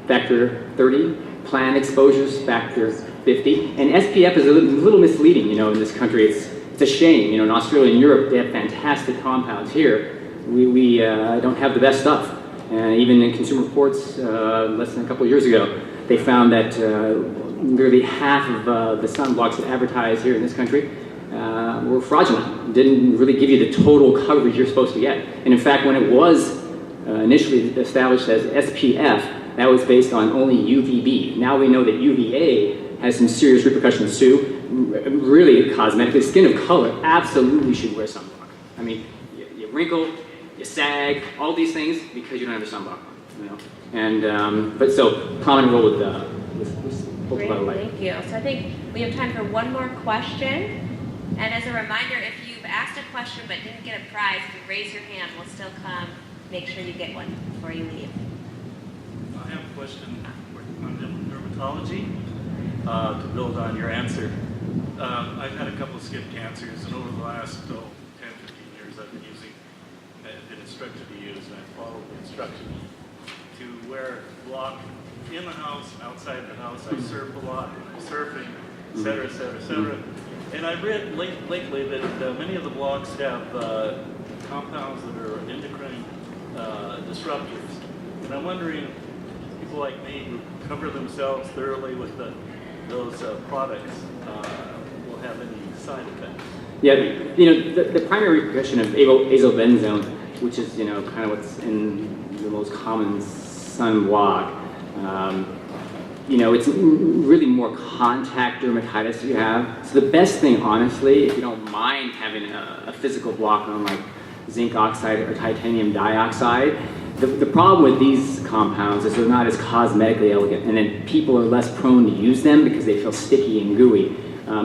[SPEAKER 10] factor 30, planned exposures, factor 50. And SPF is a little misleading, you know, in this country. It's a shame. You know, in Australia and Europe, they have fantastic compounds. Here, we don't have the best stuff. And even in Consumer Reports, less than a couple of years ago, they found that nearly half of the sunblocks that advertise here in this country were fraudulent. Didn't really give you the total coverage you're supposed to get. And in fact, when it was initially established as SPF, that was based on only UVB. Now we know that UVA has some serious repercussions too. Really, cosmetically, skin of color absolutely should wear sunblock. I mean, you wrinkle, you sag, all these things because you don't have a sunblock on, you know. And but so prominent role with ultraviolet light.
[SPEAKER 8] Thank you. So I think we have time for one more question. And as a reminder, if you've asked a question but didn't get a prize, if you raise your hand, we'll still come make sure you get one before you leave.
[SPEAKER 3] I have a question on dermatology to build on your answer. I've had a couple of skin cancers, and over the last 10, 15 years I've been instructed to use, and I followed the instruction to wear block in the house, outside the house. I surf a lot, surfing, et cetera, et cetera, et cetera. And I've read lately that many of the blogs have compounds that are endocrine disruptors. And I'm wondering, people like me who cover themselves thoroughly with those products will have any side effects.
[SPEAKER 10] Yeah, the primary repercussion of azobenzone, which is kind of what's in the most common sunblock, it's really more contact dermatitis you have. So the best thing, honestly, if you don't mind having a physical block on like zinc oxide or titanium dioxide, the problem with these compounds is they're not as cosmetically elegant, and then people are less prone to use them because they feel sticky and gooey.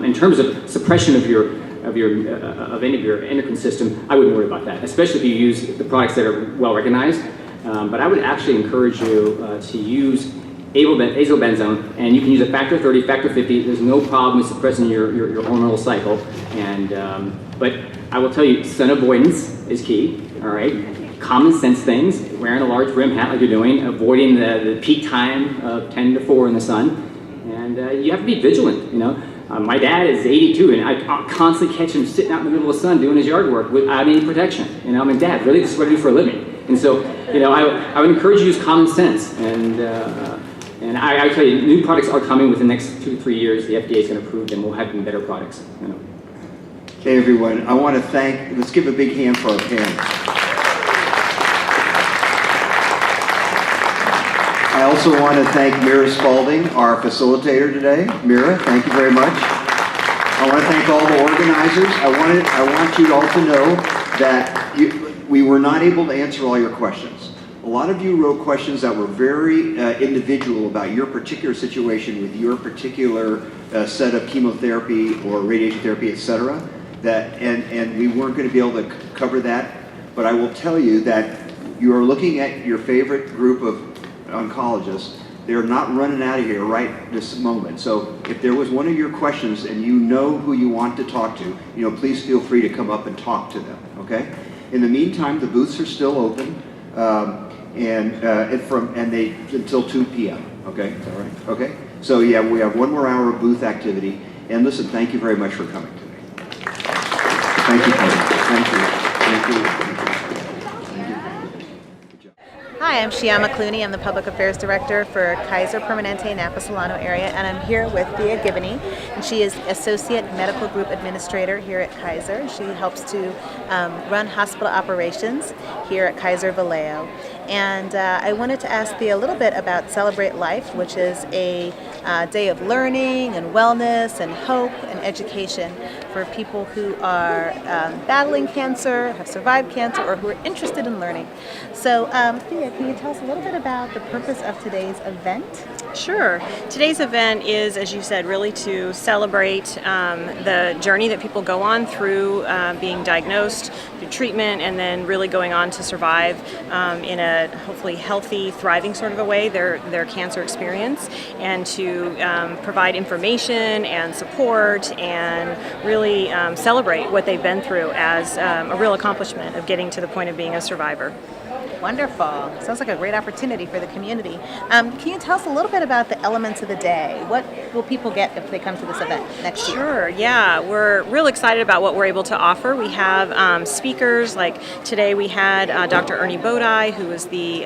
[SPEAKER 10] In terms of suppression of any of your endocrine system, I wouldn't worry about that, especially if you use the products that are well recognized. But I would actually encourage you to use azobenzone, and you can use a factor 30, factor 50. There's no problem with suppressing your hormonal cycle. But I will tell you, sun avoidance is key. All right. Common sense things, wearing a large brim hat like you're doing, avoiding the peak time of 10 to 4 in the sun, and you have to be vigilant, My dad is 82, and I constantly catch him sitting out in the middle of the sun doing his yard work without any protection. I'm like, Dad, really, this is what I do for a living. And so, I would encourage you to use common sense, and I tell you, new products are coming within the next 2 to 3 years. The FDA is going to approve them. We'll have even better products.
[SPEAKER 4] Okay, everyone, I want to let's give a big hand for our panel. I also want to thank Mira Spalding, our facilitator today. Mira, thank you very much. I want to thank all the organizers. I want you all to know that we were not able to answer all your questions. A lot of you wrote questions that were very individual about your particular situation with your particular set of chemotherapy or radiation therapy, etc. And we weren't going to be able to cover that. But I will tell you that you are looking at your favorite group of oncologists. They're not running out of here right this moment. So if there was one of your questions and you know who you want to talk to, please feel free to come up and talk to them, okay? In the meantime, the booths are still open, until 2 p.m., okay? Is that right? Okay? So yeah, we have 1 more hour of booth activity. And listen, thank you very much for coming today. Thank you, Kevin. Thank you. Thank you.
[SPEAKER 5] Hi, I'm Shiama Clooney. I'm the Public Affairs Director for Kaiser Permanente Napa Solano area, and I'm here with Thea Gibney, and she is Associate Medical Group Administrator here at Kaiser. She helps to run hospital operations here at Kaiser Vallejo. And I wanted to ask Thea a little bit about Celebrate Life, which is a day of learning and wellness and hope and education for people who are battling cancer, have survived cancer, or who are interested in learning. So Thea, can you tell us a little bit about the purpose of today's event?
[SPEAKER 23] Sure. Today's event is, as you said, really to celebrate the journey that people go on through being diagnosed, through treatment, and then really going on to survive in a hopefully healthy, thriving sort of a way their cancer experience, and to provide information and support and really celebrate what they've been through as a real accomplishment of getting to the point of being a survivor.
[SPEAKER 5] Wonderful. Sounds like a great opportunity for the community. Can you tell us a little bit about the elements of the day? What will people get if they come to this event next year?
[SPEAKER 23] Sure, yeah. We're real excited about what we're able to offer. We have speakers, like today we had Dr. Ernie Bodai, who is the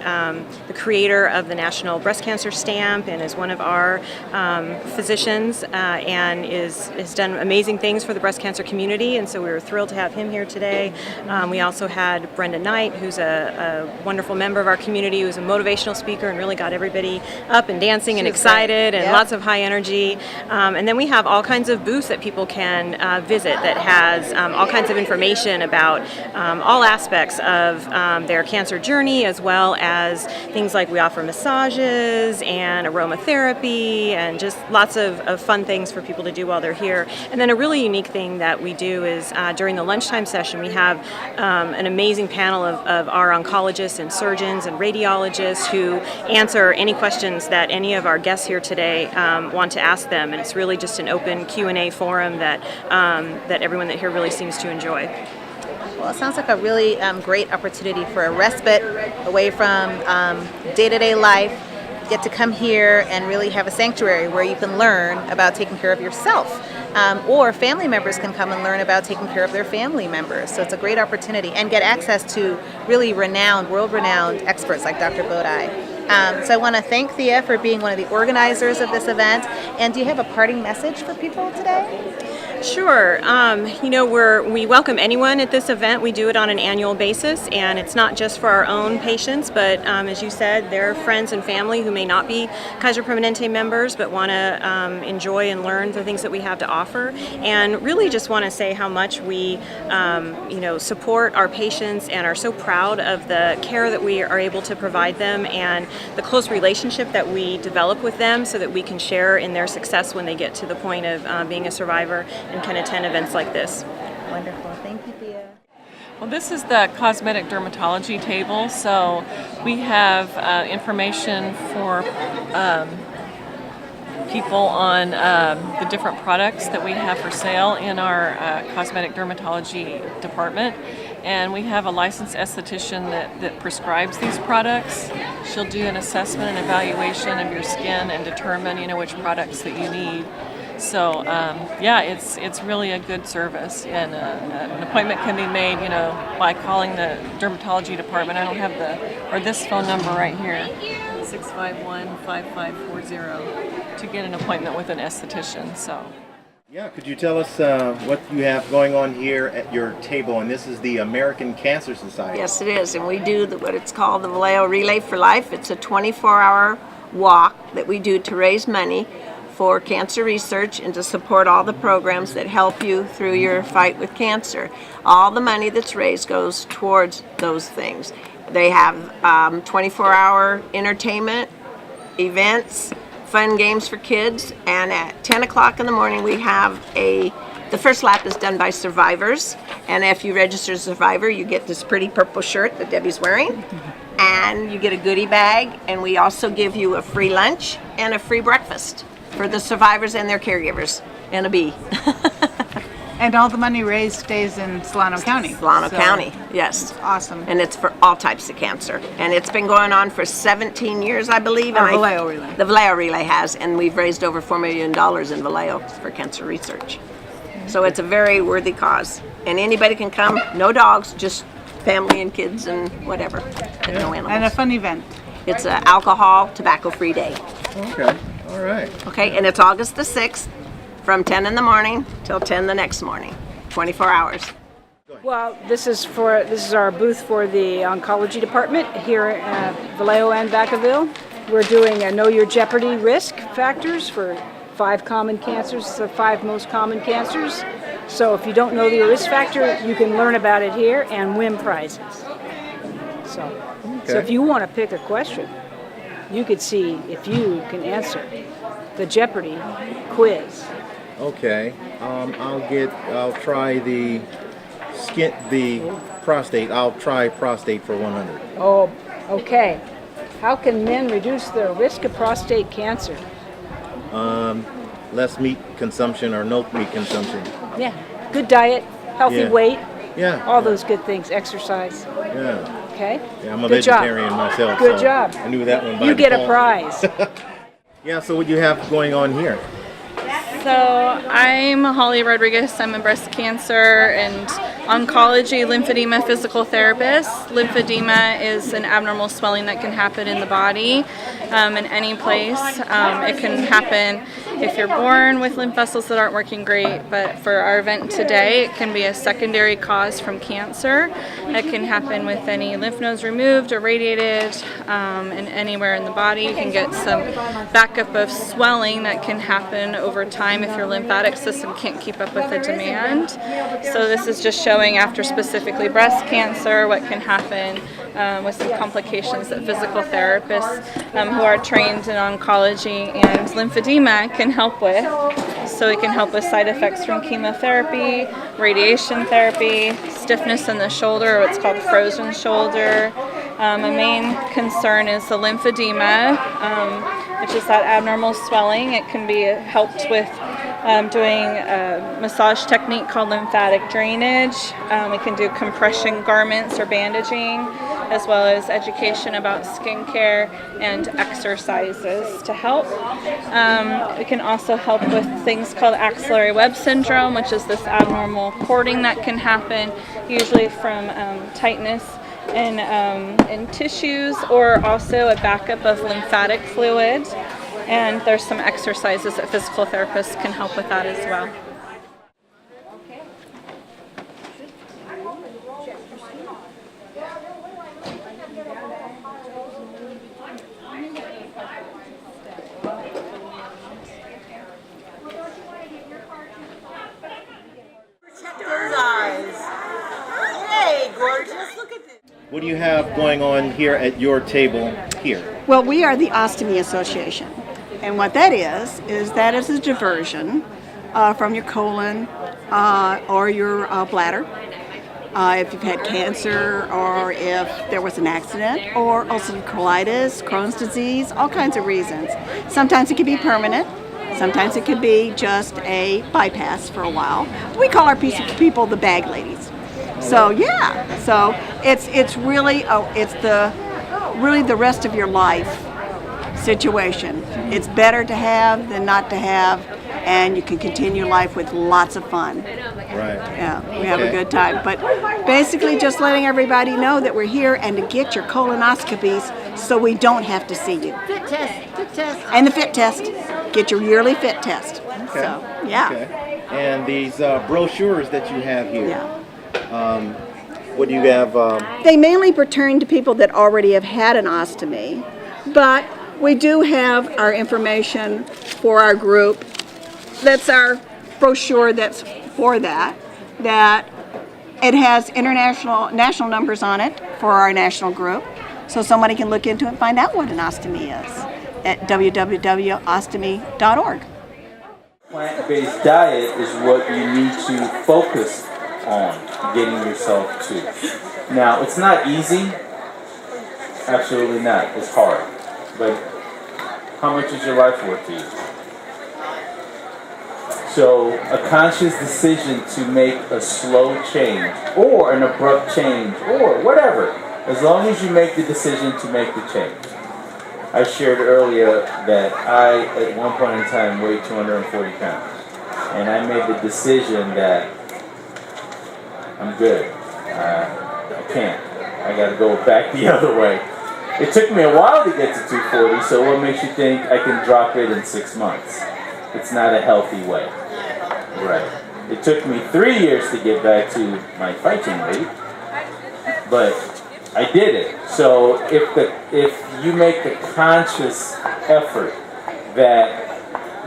[SPEAKER 23] creator of the National Breast Cancer Stamp and is one of our physicians and has done amazing things for the breast cancer community, and so we were thrilled to have him here today. We also had Brenda Knight, who's a wonderful member of our community, who's a motivational speaker and really got everybody up and dancing and excited and lots of high energy. And then we have all kinds of booths that people can visit that has all kinds of information about all aspects of their cancer journey, as well as things like we offer massages and aromatherapy and just lots of fun things for people to do while they're here. And then a really unique thing that we do is during the lunchtime session we have an amazing panel of our oncologists and surgeons and radiologists who answer any questions that any of our guests here today want to ask them, and it's really just an open Q&A forum that everyone that here really seems to enjoy.
[SPEAKER 5] Well, it sounds like a really great opportunity for a respite away from day-to-day life, get to come here and really have a sanctuary where you can learn about taking care of yourself. Or family members can come and learn about taking care of their family members. So it's a great opportunity, and get access to really renowned, world-renowned experts like Dr. Bodai. So I want to thank Thea for being one of the organizers of this event. And do you have a parting message for people today?
[SPEAKER 23] Sure. We welcome anyone at this event. We do it on an annual basis, and it's not just for our own patients, but as you said, their friends and family who may not be Kaiser Permanente members but want to enjoy and learn the things that we have to offer. And really just want to say how much we support our patients and are so proud of the care that we are able to provide them and the close relationship that we develop with them so that we can share in their success when they get to the point of being a survivor and can attend events like this.
[SPEAKER 5] Wonderful. Thank you, Thea.
[SPEAKER 6] Well, this is the cosmetic dermatology table, so we have information for people on the different products that we have for sale in our cosmetic dermatology department. And we have a licensed esthetician that prescribes these products. She'll do an assessment and evaluation of your skin and determine, which products that you need. So it's really a good service, and an appointment can be made, by calling the dermatology department. I don't have this phone number right here, 651-5540, to get an appointment with an esthetician. So.
[SPEAKER 7] Yeah, could you tell us what you have going on here at your table? And this is the American Cancer Society.
[SPEAKER 13] Yes, it is, and we do what it's called the Vallejo Relay for Life. It's a 24-hour walk that we do to raise money for cancer research and to support all the programs that help you through your fight with cancer. All the money that's raised goes towards those things. They have 24-hour entertainment, events, fun games for kids, and at 10 o'clock in the morning we have the first lap is done by survivors, and if you register as a survivor you get this pretty purple shirt that Debbie's wearing, and you get a goodie bag, and we also give you a free lunch and a free breakfast for the survivors and their caregivers, and a bee.
[SPEAKER 24] And all the money raised stays in Solano County.
[SPEAKER 13] Solano County, yes.
[SPEAKER 24] Awesome.
[SPEAKER 13] And it's for all types of cancer. And it's been going on for 17 years, I believe.
[SPEAKER 24] Our Vallejo Relay.
[SPEAKER 13] The Vallejo Relay has, and we've raised over $4 million in Vallejo for cancer research. So it's a very worthy cause. And anybody can come, no dogs, just family and kids and whatever, and no animals.
[SPEAKER 24] And a fun event.
[SPEAKER 13] It's an alcohol, tobacco-free day.
[SPEAKER 7] Okay, all right.
[SPEAKER 13] Okay, and it's August the 6th from 10 in the morning till 10 the next morning, 24 hours.
[SPEAKER 25] Well, this is our booth for the oncology department here at Vallejo and Vacaville. We're doing a Know Your Jeopardy risk factors for 5 common cancers, the 5 most common cancers. So if you don't know the risk factor, you can learn about it here and win prizes. So if you want to pick a question, you could see if you can answer the Jeopardy quiz.
[SPEAKER 7] Okay, I'll try the prostate. I'll try prostate for 100.
[SPEAKER 25] Oh, okay. How can men reduce their risk of prostate cancer?
[SPEAKER 7] Less meat consumption or no meat consumption.
[SPEAKER 25] Yeah, good diet, healthy weight.
[SPEAKER 7] Yeah.
[SPEAKER 25] All those good things, exercise.
[SPEAKER 7] Yeah.
[SPEAKER 25] Okay?
[SPEAKER 7] Yeah, I'm a
[SPEAKER 25] Good
[SPEAKER 7] vegetarian
[SPEAKER 25] job.
[SPEAKER 7] myself.
[SPEAKER 25] Good
[SPEAKER 7] so
[SPEAKER 25] job.
[SPEAKER 7] I knew that one by
[SPEAKER 25] You get a
[SPEAKER 7] default.
[SPEAKER 25] prize.
[SPEAKER 7] Yeah, so what do you have going on here?
[SPEAKER 26] So I'm Holly Rodriguez. I'm a breast cancer and oncology lymphedema physical therapist. Lymphedema is an abnormal swelling that can happen in the body in any place. It can happen if you're born with lymph vessels that aren't working great, but for our event today, it can be a secondary cause from cancer. It can happen with any lymph nodes removed or radiated and anywhere in the body. You can get some backup of swelling that can happen over time if your lymphatic system can't keep up with the demand. So this is just showing after specifically breast cancer what can happen with some complications that physical therapists who are trained in oncology and lymphedema can help with. So it can help with side effects from chemotherapy, radiation therapy, stiffness in the shoulder, what's called frozen shoulder. A main concern is the lymphedema, which is that abnormal swelling. It can be helped with doing a massage technique called lymphatic drainage. We can do compression garments or bandaging. as well as education about skincare and exercises to help. We can also help with things called axillary web syndrome, which is this abnormal cording that can happen, usually from tightness in tissues, or also a backup of lymphatic fluid. And there's some exercises that physical therapists can help with that as well.
[SPEAKER 7] What do you have going on here at your table here?
[SPEAKER 24] Well, we are the Ostomy Association. And what that is that is a diversion from your colon or your bladder. If you've had cancer, or if there was an accident, or ulcerative colitis, Crohn's disease, all kinds of reasons. Sometimes it can be permanent. Sometimes it can be just a bypass for a while. We call our people the bag ladies. So yeah, so it's really really the rest of your life situation. It's better to have than not to have, and you can continue life with lots of fun.
[SPEAKER 7] Right.
[SPEAKER 24] Yeah, we have a good time. But basically just letting everybody know that we're here and to get your colonoscopies so we don't have to see you.
[SPEAKER 9] Fit test.
[SPEAKER 24] And the fit test. Get your yearly fit test.
[SPEAKER 7] Okay.
[SPEAKER 24] So, yeah.
[SPEAKER 7] Okay. And these brochures that you have here.
[SPEAKER 24] Yeah.
[SPEAKER 7] What do you have?
[SPEAKER 24] They mainly pertain to people that already have had an ostomy, but we do have our information for our group. That's our brochure that's for that it has national numbers on it for our national group, so somebody can look into it and find out what an ostomy is at www.ostomy.org.
[SPEAKER 11] Plant-based diet is what you need to focus on getting yourself to. Now, it's not easy. Absolutely not. It's hard. But how much is your life worth to you? So, a conscious decision to make a slow change, or an abrupt change, or whatever, as long as you make the decision to make the change. I shared earlier that I, at one point in time, weighed 240 pounds. And I made the decision that I'm good. I can't. I got to go back the other way. It took me a while to get to 240, so what makes you think I can drop it in 6 months? It's not a healthy way. Right. It took me 3 years to get back to my fighting weight, but I did it. So if you make the conscious effort that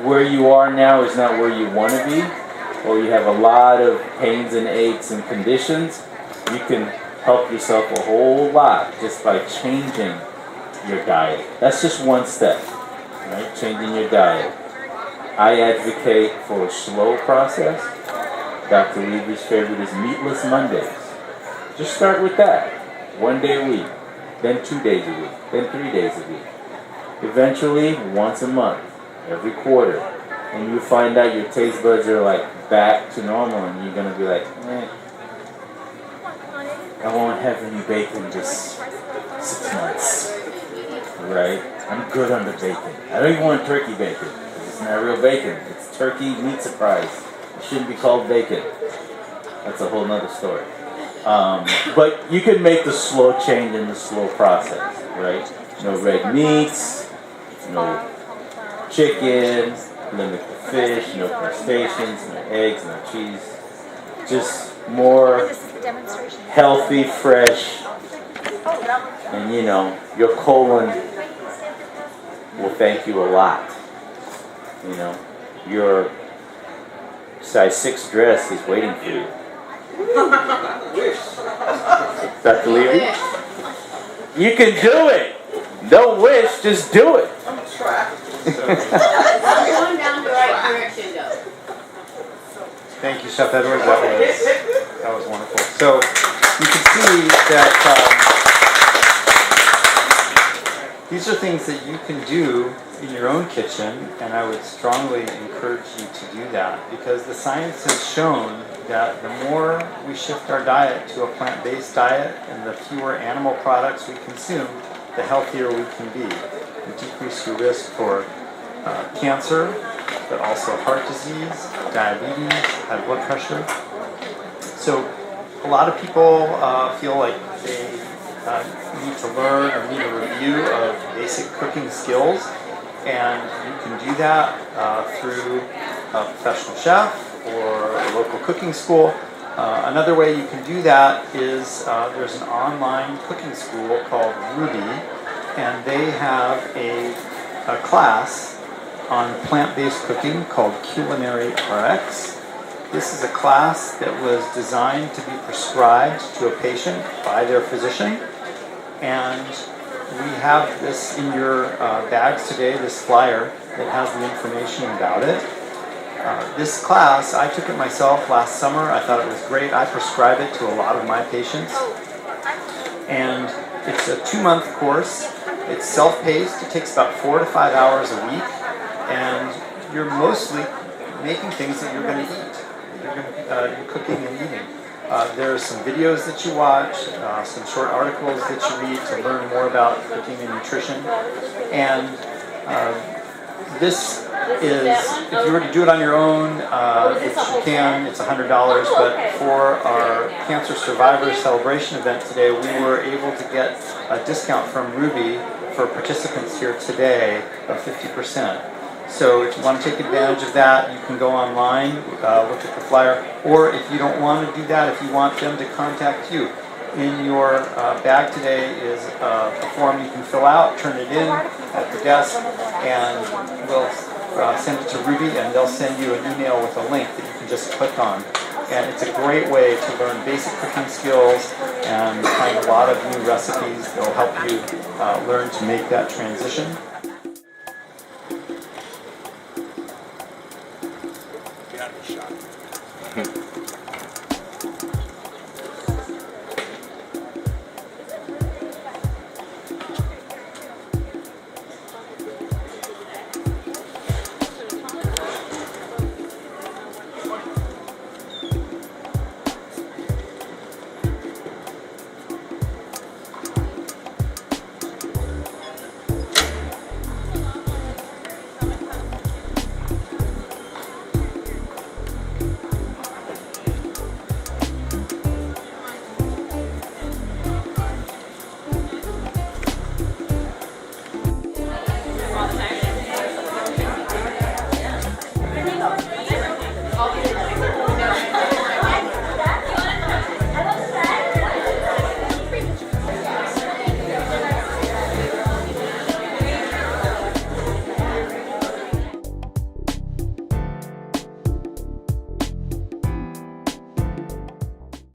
[SPEAKER 11] where you are now is not where you want to be, or you have a lot of pains and aches and conditions, you can help yourself a whole lot just by changing your diet. That's just one step, right? Changing your diet. I advocate for a slow process. Dr. Levy's favorite is meatless Mondays. Just start with that. 1 day a week, then 2 days a week, then 3 days a week. Eventually, once a month, every quarter. And you find out your taste buds are like back to normal, and you're gonna be like, I won't have any bacon this 6 months, right? I'm good on the bacon. I don't even want turkey bacon. It's not real bacon. It's turkey meat surprise. It shouldn't be called bacon. That's a whole nother story. But you can make the slow change in the slow process, right? No red meats, no chicken, limit the fish, no crustaceans, no eggs, no cheese. Just more healthy, fresh, and your colon will thank you a lot. Your size 6 dress is waiting for you. Dr. Levy? You can do it! Don't wish, just do it!
[SPEAKER 9] I'm going down the right direction though.
[SPEAKER 7] Thank you, Chef Edwards. That was wonderful. So you can see that
[SPEAKER 11] These are things that you can do in your own kitchen, and I would strongly encourage you to do that, because the science has shown that the more we shift our diet to a plant-based diet and the fewer animal products we consume, the healthier we can be. You decrease your risk for cancer, but also heart disease, diabetes, high blood pressure. So a lot of people feel like they need to learn or need a review of basic cooking skills, and you can do that through a professional chef or a local cooking school. Another way you can do that is there's an online cooking school called Ruby, and they have a class on plant-based cooking called Culinary RX. This is a class that was designed to be prescribed to a patient by their physician, and we have this in your bags today, this flyer that has the information about it. This class, I took it myself last summer. I thought it was great. I prescribe it to a lot of my patients. And it's a 2-month course. It's self-paced. It takes about 4 to 5 hours a week. And you're mostly making things that you're going to eat. You're cooking and eating. There are some videos that you watch, some short articles that you read to learn more about cooking and nutrition. And this is, if you were to do it on your own, which you can, it's $100, but for our Cancer Survivors Celebration event today, we were able to get a discount from Ruby for participants here today of 50%. So if you want to take advantage of that, you can go online, look at the flyer, or if you don't want to do that, if you want them to contact you, in your bag today is a form you can fill out, turn it in at the desk, and we'll send it to Ruby, and they'll send you an email with a link that you can just click on. And it's a great way to learn basic cooking skills and find a lot of new recipes that will help you learn to make that transition.
[SPEAKER 12] Got a shot.